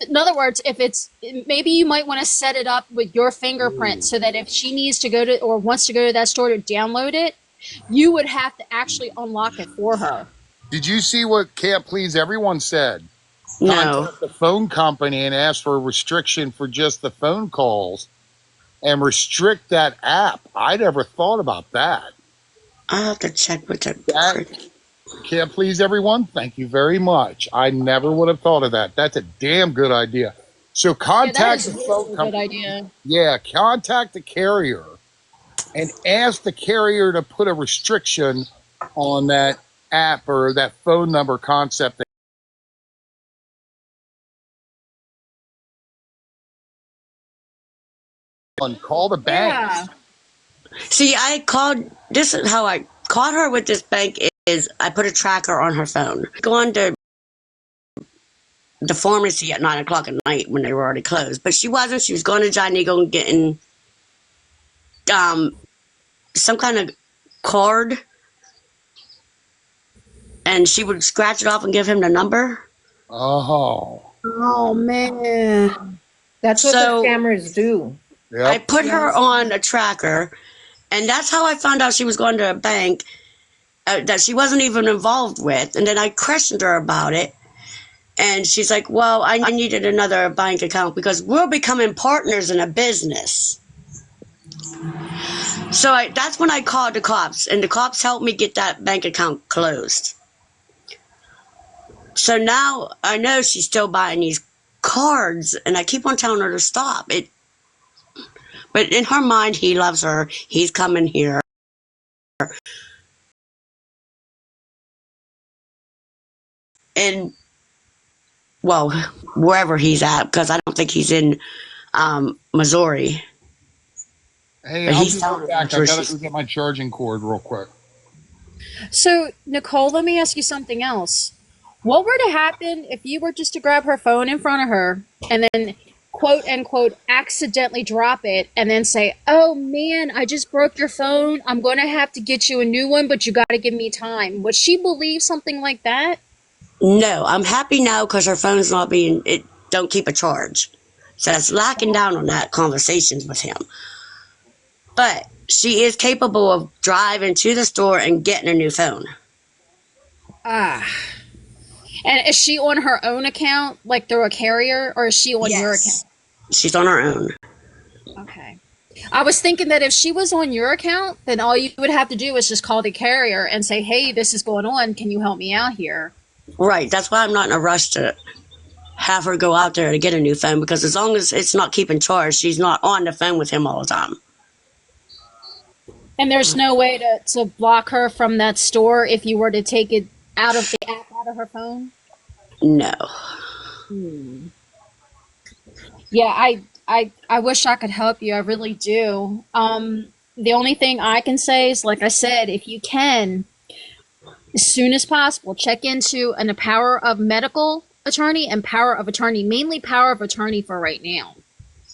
In other words, if it's, maybe you might want to set it up with your fingerprint so that if she needs to go to or wants to go to that store to download it, you would have to actually unlock it for her. Did you see what Can't Please Everyone said? No. Contact the phone company and ask for a restriction for just the phone calls and restrict that app. I never thought about that. I'll have to check with her. That Can't Please Everyone. Thank you very much. I never would have thought of that. That's a damn good idea. So contact the phone company. Good idea. Yeah, contact the carrier and ask the carrier to put a restriction on that app or that phone number concept. And call the bank. Yeah. See, this is how I caught her with this bank is I put a tracker on her phone. Go on to the pharmacy at 9 o'clock at night when they were already closed. But she wasn't. She was going to Giant Eagle and getting some kind of card. And she would scratch it off and give him the number. Oh. Oh, man. That's what So- the scammers do. Yep. I put her on a tracker, and that's how I found out she was going to a bank that she wasn't even involved with. And then I questioned her about it, and she's like, well, I needed another bank account because we're becoming partners in a business. So that's when I called the cops, and the cops helped me get that bank account closed. So now I know she's still buying these cards, and I keep on telling her to stop. But in her mind, he loves her. He's coming here. And, well, wherever he's at, because I don't think he's in Missouri. Hey, But I'll he's be telling right her back. I where gotta she's- go get my charging cord real quick. So, Nicole, let me ask you something else. What were to happen if you were just to grab her phone in front of her and then, quote unquote, accidentally drop it and then say, oh man, I just broke your phone. I'm going to have to get you a new one, but you got to give me time. Would she believe something like that? No, I'm happy now because her phone's not it don't keep a charge. So it's locking down on that conversations with him. But she is capable of driving to the store and getting a new phone. Ah. And is she on her own account, like through a carrier, or is she on your account? Yes. She's on her own. Okay. I was thinking that if she was on your account, then all you would have to do is just call the carrier and say, hey, this is going on. Can you help me out here? Right. That's why I'm not in a rush to have her go out there to get a new phone, because as long as it's not keeping charge, she's not on the phone with him all the time. And there's no way to block her from that store if you were to take it out of the app out of her phone? No. Yeah, I wish I could help you. I really do. The only thing I can say is, like I said, if you can, as soon as possible, check into a power of medical attorney and power of attorney, mainly power of attorney for right now.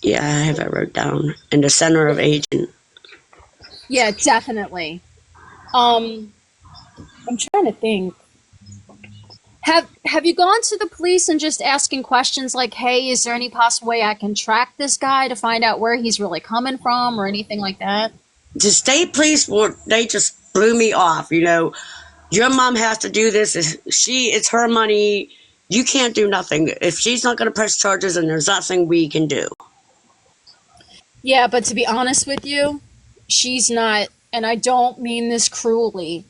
Yeah, I have it wrote down. In the center of agent. Yeah, definitely. I'm trying to think. Have you gone to the police and just asking questions like, hey, is there any possible way I can track this guy to find out where he's really coming from or anything like that? The state police, they just blew me off. You know, your mom has to do this. It's her money. You can't do nothing. If she's not going to press charges, then there's nothing we can do. Yeah, but to be honest with you, she's not, and I don't mean this cruelly.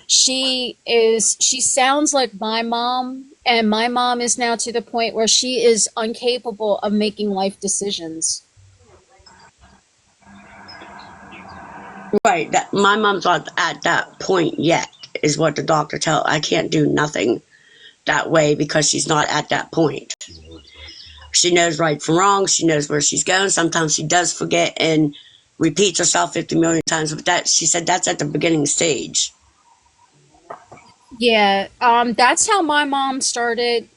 She sounds like my mom, and my mom is now to the point where she is incapable of making life decisions. Right. That my mom's not at that point yet, is what the doctor tell. I can't do nothing that way because she's not at that point. She knows right from wrong. She knows where she's going. Sometimes she does forget and repeats herself 50 million times. But that, she said, that's at the beginning stage. Yeah, that's how my mom started.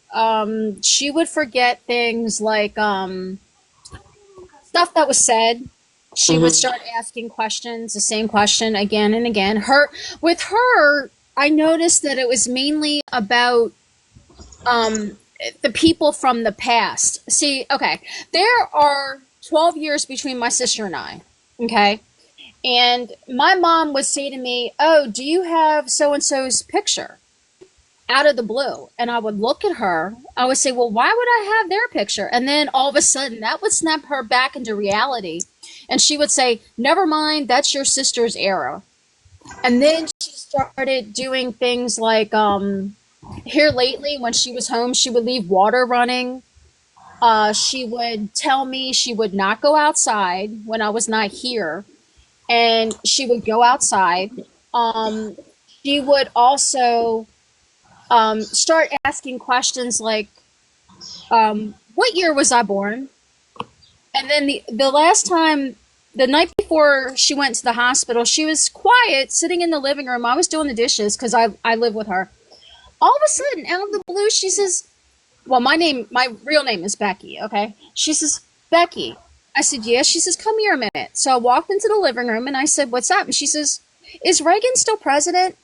She would forget things like stuff that was said. She would start asking questions, the same question again and again. With her, I noticed that it was mainly about the people from the past. See, okay, there are 12 years between my sister and I, okay? And my mom would say to me, oh, do you have so-and-so's picture? Out of the blue. And I would look at her. I would say, well, why would I have their picture? And then all of a sudden, that would snap her back into reality. And she would say, never mind, that's your sister's era. And then she started doing things like, here lately, when she was home, she would leave water running. She would tell me she would not go outside when I was not here. And she would go outside. She would also start asking questions like, what year was I born? And then the last time, the night before she went to the hospital, she was quiet, sitting in the living room. I was doing the dishes because I live with her. All of a sudden, out of the blue, she says, well, my real name is Becky, okay? She says, Becky. I said, yeah. She says, come here a minute. So I walked into the living room and I said, what's up? And she says, is Reagan still president?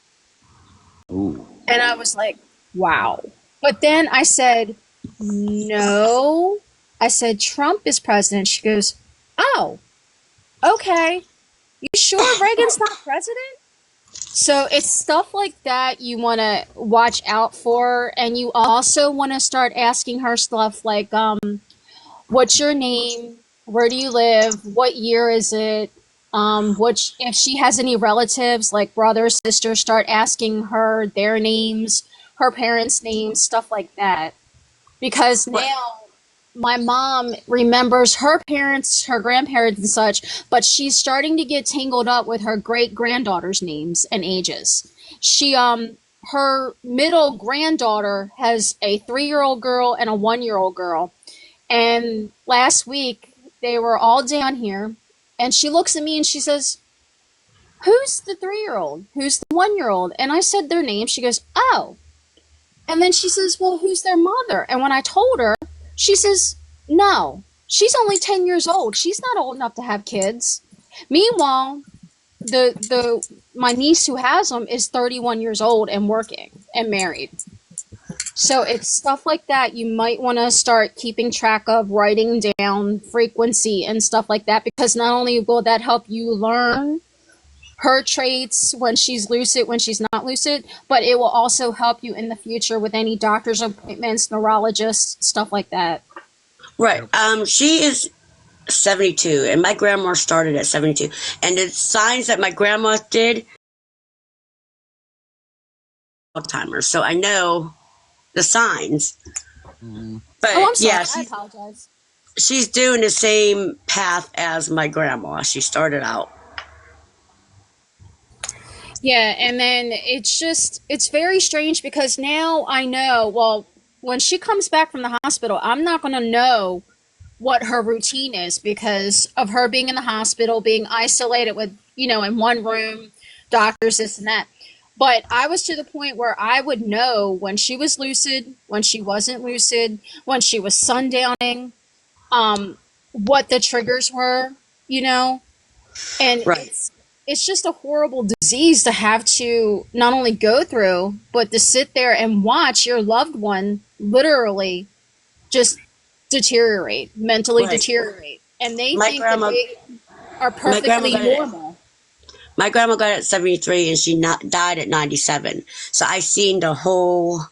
Ooh. And I was like, wow. But then I said, no. I said, Trump is president. She goes, oh, okay. You sure Reagan's not president? So it's stuff like that you want to watch out for. And you also want to start asking her stuff like, what's your name? Where do you live? What year is it? If she has any relatives like brothers, sisters, start asking her their names, her parents' names, stuff like that. Because now my mom remembers her parents, her grandparents and such, but she's starting to get tangled up with her great granddaughter's names and ages. Her middle granddaughter has a 3-year-old girl and a 1-year-old girl. And last week they were all down here and she looks at me and she says, who's the 3-year-old? Who's the 1-year-old? And I said their name. She goes, oh. And then she says, well, who's their mother? And when I told her, she says, no, she's only 10 years old. She's not old enough to have kids. Meanwhile, my niece who has them is 31 years old and working and married. So it's stuff like that you might want to start keeping track of, writing down frequency and stuff like that, because not only will that help you learn her traits when she's lucid, when she's not lucid, but it will also help you in the future with any doctor's appointments, neurologists, stuff like that. Right. She is 72, and my grandma started at 72. And the signs that my grandma did, Alzheimer's. So I know the signs. But Oh, I'm sorry. yeah, I apologize. she's doing the same path as my grandma. She started out. Yeah, and then it's very strange because now I know, well, when she comes back from the hospital, I'm not going to know what her routine is because of her being in the hospital, being isolated with, in one room, doctors, this and that. But I was to the point where I would know when she was lucid, when she wasn't lucid, when she was sundowning, what the triggers were, you know? And Right. it's just a horrible disease to have to not only go through, but to sit there and watch your loved one literally just deteriorate, mentally Right. deteriorate. And they My think that grandma, they are my grandma perfectly got it. normal. My grandma got it at 73, and she died at 97. So I seen the whole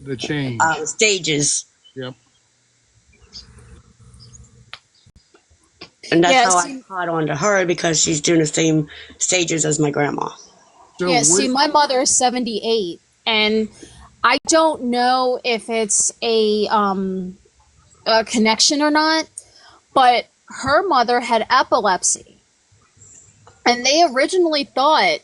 The change. stages, Yep. and that's Yeah, how I see, caught on to her because she's doing the same stages as my grandma. So yeah, with see, my mother is 78, and I don't know if it's a connection or not, but her mother had epilepsy. And they originally thought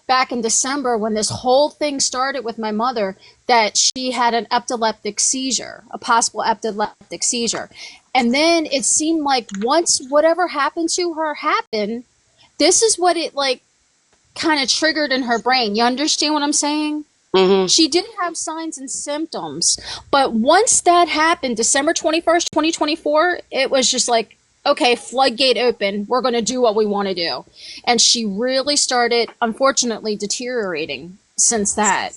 back in December when this whole thing started with my mother that she had an epileptic seizure, a possible epileptic seizure. And then it seemed like once whatever happened to her happened, this is what it like kind of triggered in her brain. You understand what I'm saying? Mm-hmm. She didn't have signs and symptoms. But once that happened, December 21st, 2024, it was just like, okay, floodgate open. We're going to do what we want to do. And she really started, unfortunately, deteriorating since that.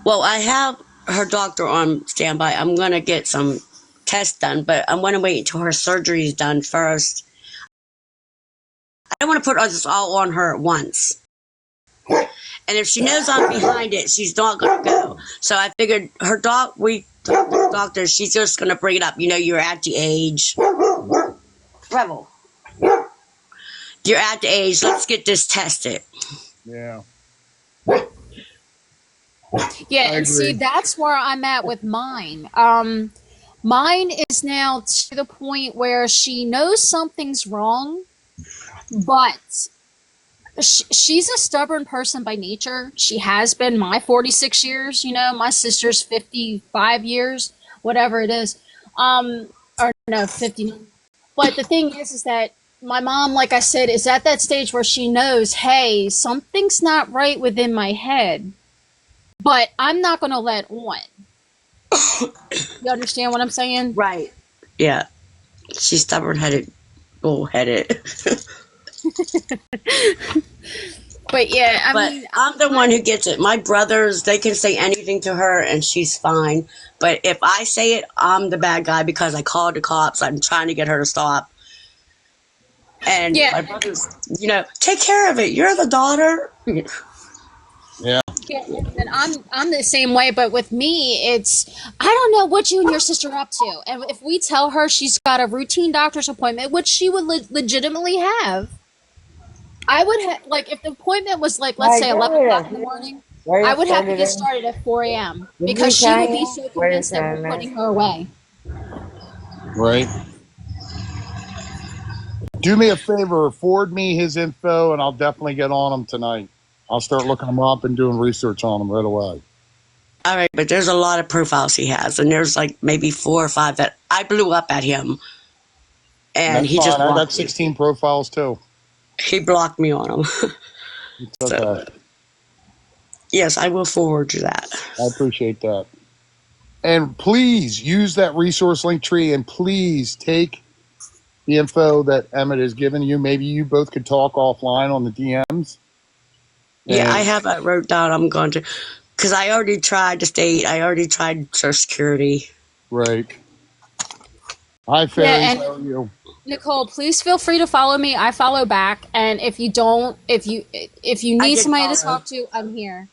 Well, I have her doctor on standby. I'm gonna get some tests done, but I'm gonna wait until her surgery is done first. I don't want to put this all on her at once. And if she knows I'm behind it, she's not gonna go. So I figured we talked to the doctor, she's just gonna bring it up. You're at the age. Rebel. You're at the age, let's get this tested. yeah, Yeah, I and see, agree. that's where I'm at with mine. Mine is now to the point where she knows something's wrong, but she's a stubborn person by nature. She has been my 46 years, my sister's 55 years, whatever it is. Or no, 59. But the thing is that my mom, like I said, is at that stage where she knows, hey, something's not right within my head, but I'm not going to let on. You understand what I'm saying? Right. Yeah. She's stubborn headed, bullheaded. But yeah, I But mean, I'm the one who gets it. My brothers, they can say anything to her and she's fine. But if I say it, I'm the bad guy because I called the cops. I'm trying to get her to stop. And yeah, my brothers, take care of it. You're the daughter. Yeah. yeah, and I'm the same way, but with me, it's I don't know what you and your sister are up to, and if we tell her she's got a routine doctor's appointment, which she would legitimately have, I would like if the appointment was like let's say 11 o'clock in the morning, I would have to get started at 4 a.m. because she would be so convinced that we're putting her away. Right. Do me a favor, forward me his info, and I'll definitely get on him tonight. I'll start looking him up and doing research on him right away. All right, but there's a lot of profiles he has. And there's like maybe 4 or 5 that I blew up at him. And That's he just fine. I got blocked me. 16 profiles too. He blocked me on them. It's So, okay. yes, I will forward you that. I appreciate that. And please use that resource link tree and please take the info that Emmett has given you. Maybe you both could talk offline on the DMs. Yeah, I And have that wrote down. I'm going to, because I already tried the state. I already tried Social Security. right. Hi, Yeah, fairies. and How are you? Nicole, please feel free to follow me. I follow back, and if you I need did somebody to follow. talk to, I'm here.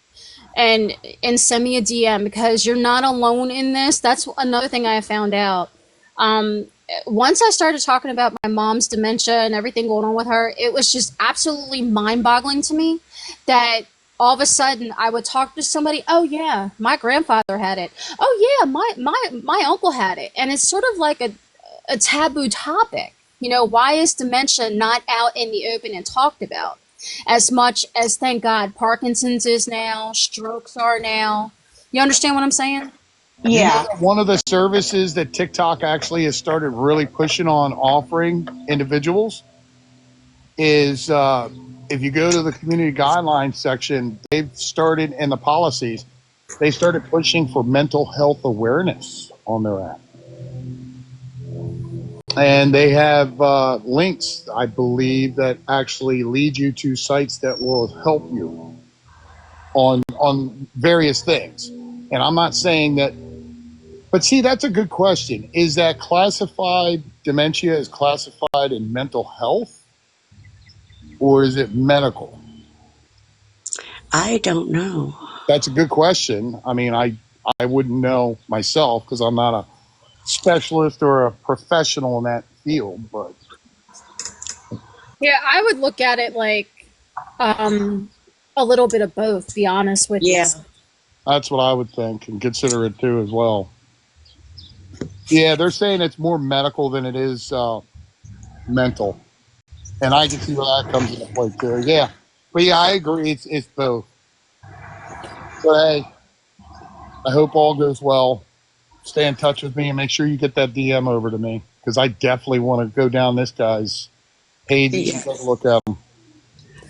And send me a DM because you're not alone in this. That's another thing I found out. Um, Once I started talking about my mom's dementia and everything going on with her, it was just absolutely mind-boggling to me that all of a sudden I would talk to somebody. Oh yeah, my grandfather had it. Oh yeah, my uncle had it, and it's sort of like a taboo topic. Why is dementia not out in the open and talked about? As much as, thank God, Parkinson's is now, strokes are now. You understand what I'm saying? You know Yeah. that one of the services that TikTok actually has started really pushing on offering individuals is if you go to the community guidelines section, they've started in the policies, they started pushing for mental health awareness on their app. And they have links, I believe, that actually lead you to sites that will help you on various things. And I'm not saying that, but see, that's a good question. Is that classified, dementia is classified in mental health, or is it medical? I don't know. That's a good question. I mean, I wouldn't know myself because I'm not a specialist or a professional in that field, but Yeah, I would look at it like um, a little bit of both, to be honest with you. Yeah. that's what I would think and consider it too as well. Yeah, they're saying it's more medical than it is mental, and I can see where that comes into play too. Yeah, but yeah, I agree. It's both. But hey, I hope all goes well. Stay in touch with me and make sure you get that DM over to me because I definitely want to go down this guy's pages and Yeah. take a look at them.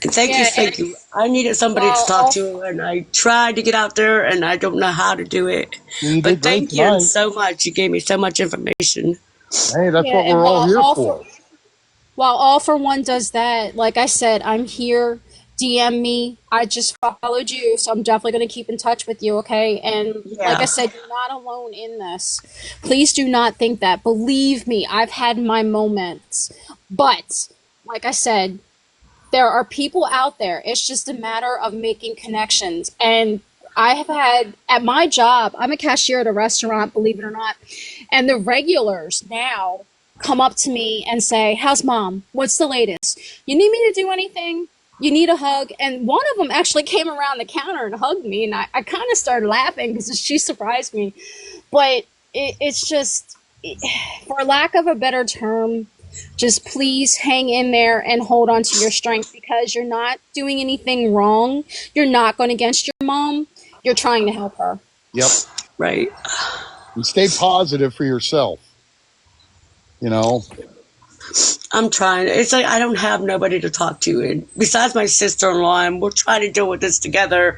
Thank you, Yeah, and thank you. I needed somebody to while talk all to, and I tried to get out there, and I don't know how to do it. You did But great thank you tonight. so much. You gave me so much information. Hey, that's yeah, what and we're all here for. while all for one does that, like I said, I'm here. DM me. I just followed you, so I'm definitely going to keep in touch with you, okay? And like I Yeah. said, you're not alone in this. Please do not think that. Believe me, I've had my moments. But like I said, there are people out there. It's just a matter of making connections. And I have had at my job, I'm a cashier at a restaurant, believe it or not, and the regulars now come up to me and say, "How's mom? What's the latest? You need me to do anything? You need a hug?" And one of them actually came around the counter and hugged me, and I kind of started laughing because she surprised me. But it's just, for lack of a better term, just please hang in there and hold on to your strength because you're not doing anything wrong. You're not going against your mom. You're trying to help her. Yep. Right. And stay positive for yourself. You know, I'm trying. It's like I don't have nobody to talk to, and besides my sister-in-law, and we're trying to deal with this together,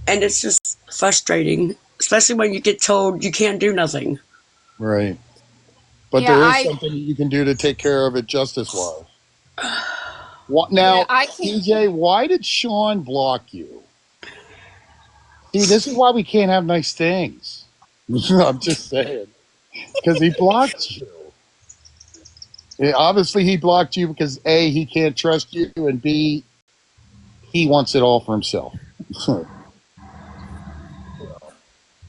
and it's just frustrating, especially when you get told you can't do nothing. right. But Yeah, there is I something you can do to take care of it justice wise. What yeah, now, I can't. DJ? Why did Sean block you? See, this is why we can't have nice things. I'm just saying because he blocked you. Yeah, obviously, he blocked you because A, he can't trust you, and B, he wants it all for himself.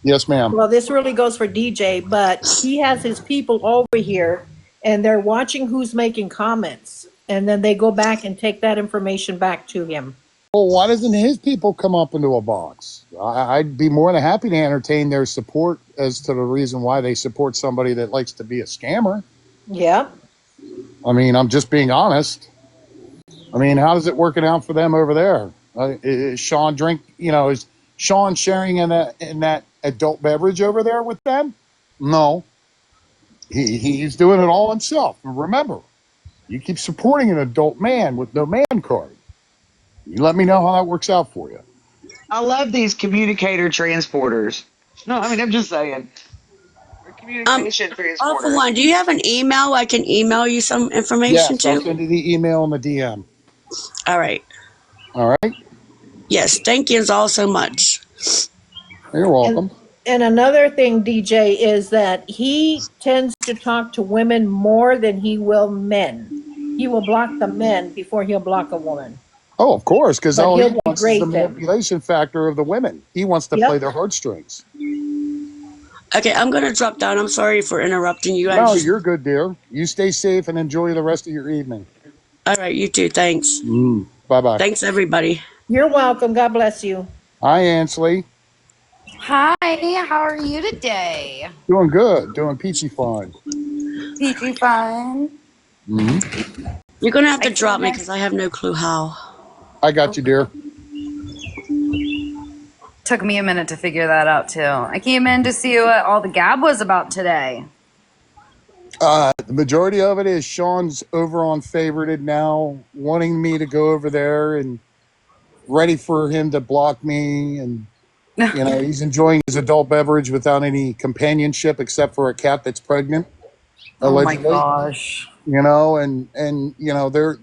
Yes, ma'am. Well, this really goes for DJ, but he has his people over here and they're watching who's making comments. And then they go back and take that information back to him. Well, why doesn't his people come up into a box? I'd be more than happy to entertain their support as to the reason why they support somebody that likes to be a scammer. Yeah. I mean, I'm just being honest. I mean, how is it working out for them over there? Is Sean drink? Is Sean sharing in that adult beverage over there with them? No, he's doing it all himself. Remember, you keep supporting an adult man with no man card. You let me know how that works out for you. I love these communicator transporters. No, I mean, I'm just saying. They're Um, communication all for transporters. one, do you have an email I can email you some information Yes, I'll to? send you the email and the DM. All right. All right. Yes, thank you all so much. You're And welcome. And another thing, DJ, is that he tends to talk to women more than he will men. He will block the men before he'll block a woman, Oh, of course, because but all he he'll wants is the degrade them. manipulation factor of the women. He wants to play Yep. their heartstrings. Okay, I'm gonna drop down. I'm sorry for interrupting you. I No, just. you're good, dear. You stay safe and enjoy the rest of your evening. All right, you too. Thanks. Bye bye. Thanks, everybody. You're welcome. God bless you. Hi, Ansley. Hi, how are you today? Doing good. Doing peachy fine. Peachy fun. You're gonna have I to came drop me in. because I have no clue how. I got you, dear. Took me a minute to figure that out too. I came in to see what all the gab was about today. The majority of it is Sean's over on Favorited now, wanting me to go over there and ready for him to block me. And, he's enjoying his adult beverage without any companionship except for a cat that's pregnant, Oh my allegedly. gosh.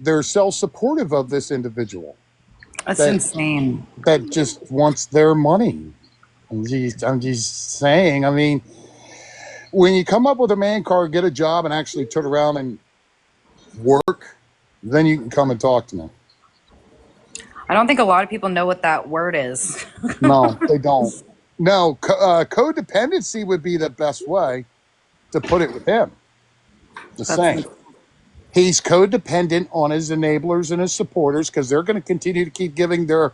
They're self-supportive of this individual That's that insane. that just wants their money. I'm just saying, I mean, when you come up with a man card, get a job, and actually turn around and work, then you can come and talk to me. I don't think a lot of people know what that word is. No, they don't. No, codependency would be the best way to put it with him. Just That's saying. He's codependent on his enablers and his supporters because they're going to continue to keep giving their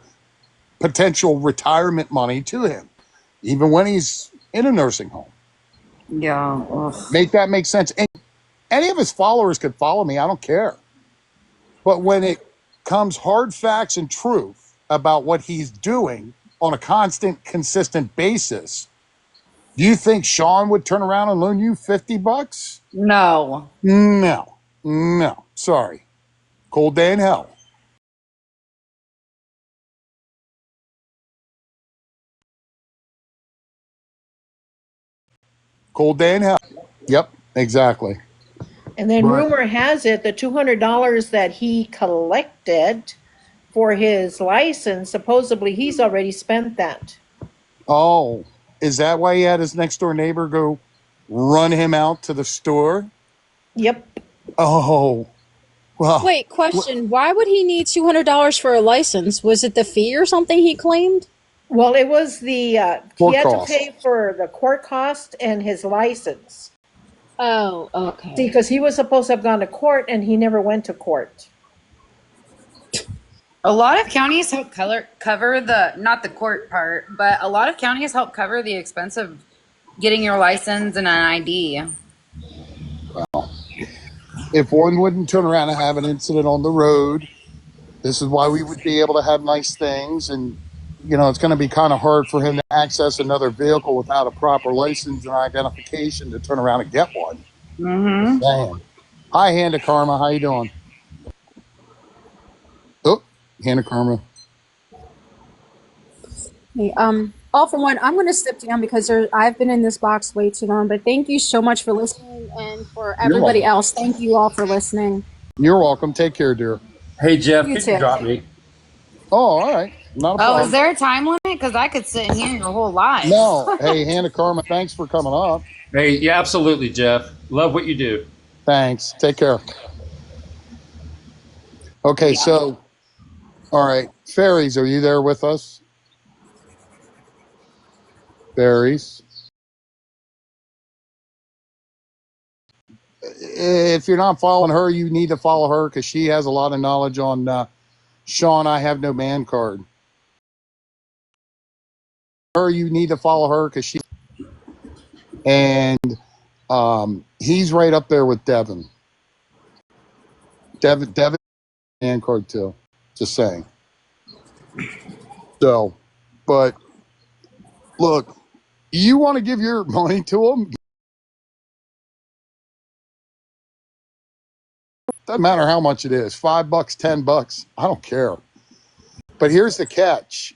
potential retirement money to him, even when he's in a nursing home. Yeah. Ugh. Make that make sense. And any of his followers could follow me. I don't care. But when it comes hard facts and truth about what he's doing on a constant, consistent basis, do you think Sean would turn around and loan you $50? No. No. Sorry. Cold day in hell. Cold day in hell. Yep, exactly. And then But rumor has it the $200 that he collected for his license, supposedly he's already spent that. oh, is that why he had his next door neighbor go run him out to the store? Yep. Oh, well. Wait, question. Why would he need $200 for a license? Was it the fee or something he claimed? Well, it was the Court he had cost. to pay for the court cost and his license. Oh, okay. See, because he was supposed to have gone to court and he never went to court. A lot of counties help cover the, not the court part, but a lot of counties help cover the expense of getting your license and an ID. If one wouldn't turn around and have an incident on the road, this is why we would be able to have nice things. And, it's going to be kind of hard for him to access another vehicle without a proper license and identification to turn around and get one. Mm-hmm. Damn. Hi, Hand of Karma. How you doing? Oh, Hand of Karma. Hey, all for one, I'm going to step down because I've been in this box way too long. But thank you so much for listening, and for everybody else, thank you all for listening. You're welcome. Take care, dear. Hey, Jeff, You could you too. drop me? Oh, all right. Not a problem. Is there a time limit? Because I could sit in here your whole life. No. Hey, Hand of Karma, thanks for coming up. Hey, yeah, absolutely, Jeff. Love what you do. Thanks. Take care. Okay, so, all right. Fairies, are you there with us? Fairies. If you're not following her, you need to follow her because she has a lot of knowledge on Sean, I have no man card. You need to follow her because she and he's right up there with Devin. Devin man card too. Just saying. So, but look, you want to give your money to him? Doesn't matter how much it is, $5, $10. I don't care. But here's the catch.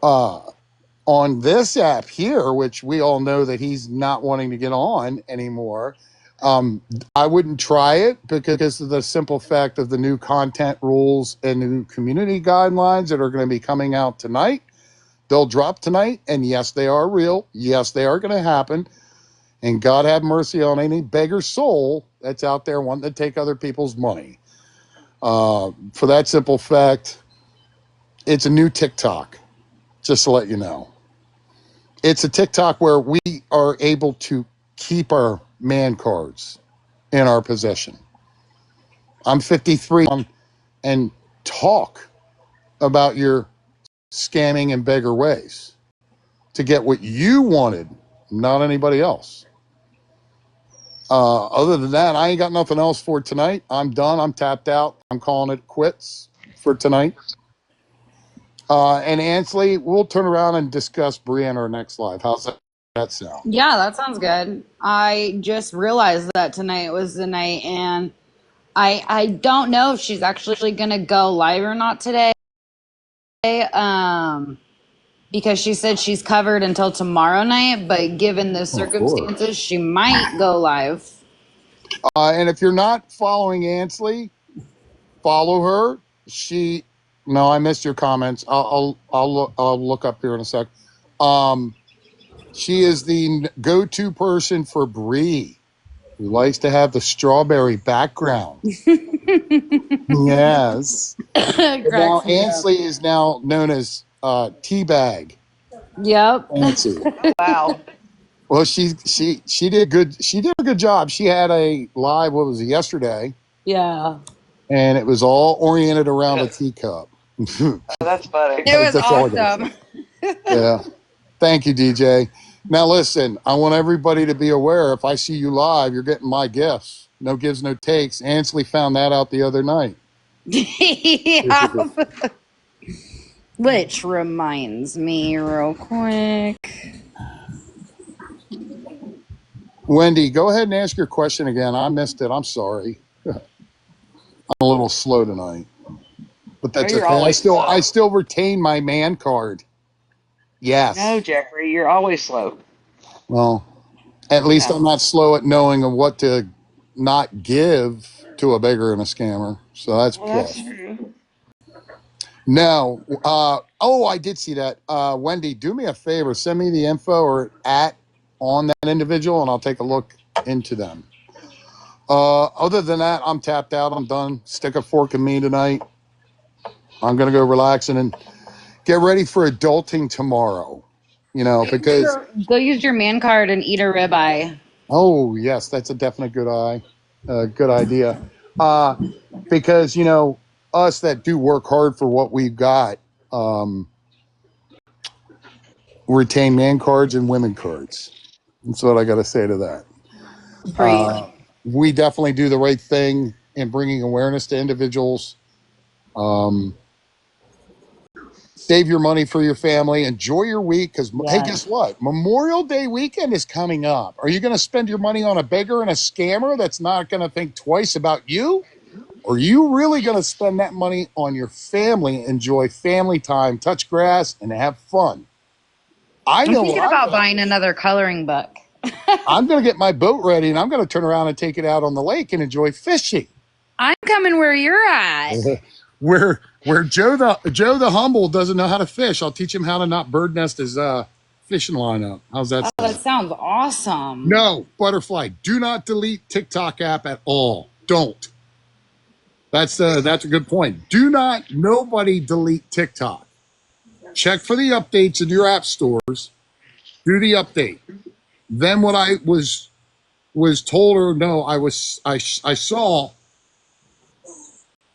On this app here, which we all know that he's not wanting to get on anymore, I wouldn't try it because of the simple fact of the new content rules and new community guidelines that are going to be coming out tonight. They'll drop tonight, and yes, they are real. Yes, they are going to happen. And God have mercy on any beggar soul that's out there wanting to take other people's money. For that simple fact, it's a new TikTok, just to let you know. It's a TikTok where we are able to keep our man cards in our possession. I'm 53 and talk about your scamming and beggar ways to get what you wanted, not anybody else. Other than that, I ain't got nothing else for tonight. I'm done. I'm tapped out. I'm calling it quits for tonight. And Ansley, we'll turn around and discuss Brie in our next live. How's that sound? Yeah, that sounds good. I just realized that tonight was the night, and I don't know if she's actually gonna go live or not today. Because she said she's covered until tomorrow night, but given the circumstances, she might go live. And if you're not following Ansley, follow her. No, I missed your comments. I'll look up here in a sec. She is the go-to person for Brie, who likes to have the strawberry background. Yes. Now Ansley is now known as Teabag. Yep. Nancy. Wow. Well, she did good. She did a good job. She had a live. What was it, yesterday? Yeah. And it was all oriented around a teacup. Oh, that's funny. It was That's all I gotta awesome. say. Yeah. Thank you, DJ. Now listen, I want everybody to be aware. If I see you live, you're getting my gifts. No gives, no takes. Ansley found that out the other night. Yeah. Which reminds me, real quick. Wendy, go ahead and ask your question again. I missed it. I'm sorry. I'm a little slow tonight, but that's You're okay. always slow. I still retain my man card. Yes. No, Jeffrey, you're always slow. Well, at least Yeah. I'm not slow at knowing of what to not give to a beggar and a scammer. So that's Well, that's plus. true. No. I did see that. Wendy, do me a favor. Send me the info or on that individual, and I'll take a look into them. Other than that, I'm tapped out. I'm done. Stick a fork in me tonight. I'm going to go relaxing and get ready for adulting tomorrow. Because Go use your man card and eat a ribeye. oh yes, that's a definite good idea. Because us that do work hard for what we've got, retain man cards and women cards. That's what I got to say to that. We definitely do the right thing in bringing awareness to individuals. Save your money for your family. Enjoy your week because, hey, guess what? Memorial Day weekend is coming up. Are you going to spend your money on a beggar and a scammer that's not going to think twice about you? Or are you really going to spend that money on your family, enjoy family time, touch grass, and have fun? I'm thinking about buying another coloring book. I'm going to get my boat ready, and I'm going to turn around and take it out on the lake and enjoy fishing. I'm coming where you're at. Where Joe the humble doesn't know how to fish, I'll teach him how to not bird nest his fishing line up. How's that sound? That sounds awesome. No, Butterfly, do not delete TikTok app at all. Don't. That's a good point. Nobody delete TikTok. Check for the updates in your app stores. Do the update. Then what I was told, or no, I saw,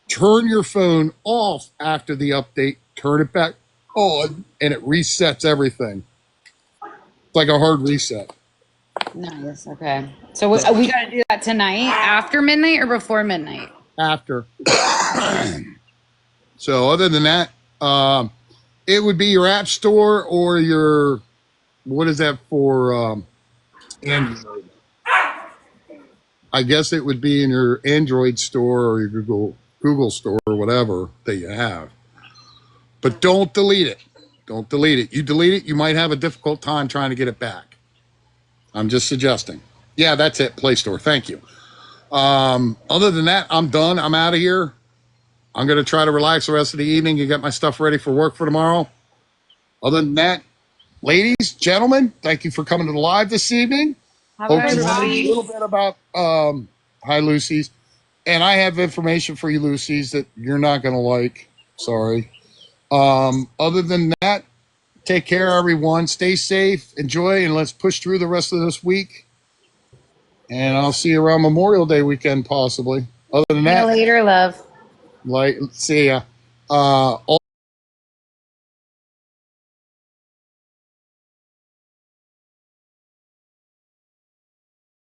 turn your phone off after the update, turn it back on, and it resets everything. It's like a hard reset. Nice. Okay. So we got to do that tonight, after midnight or before midnight? After. So other than that, it would be your app store or your, what is that for Android? I guess it would be in your Android store or your Google store or whatever that you have. But don't delete it. Don't delete it. You delete it, you might have a difficult time trying to get it back. I'm just suggesting. Yeah, that's it. Play Store. Thank you. Other than that, I'm done. I'm out of here. I'm going to try to relax the rest of the evening and get my stuff ready for work for tomorrow. Other than that, ladies, gentlemen, thank you for coming to the live this evening. Have a Hope good you learned a night. little bit about hi Lucy's. And I have information for you, Lucy's, that you're not gonna like. Sorry. Other than that, take care, everyone. Stay safe, enjoy, and let's push through the rest of this week. And I'll see you around Memorial Day weekend, possibly. Other than See you that, later, love. see ya. All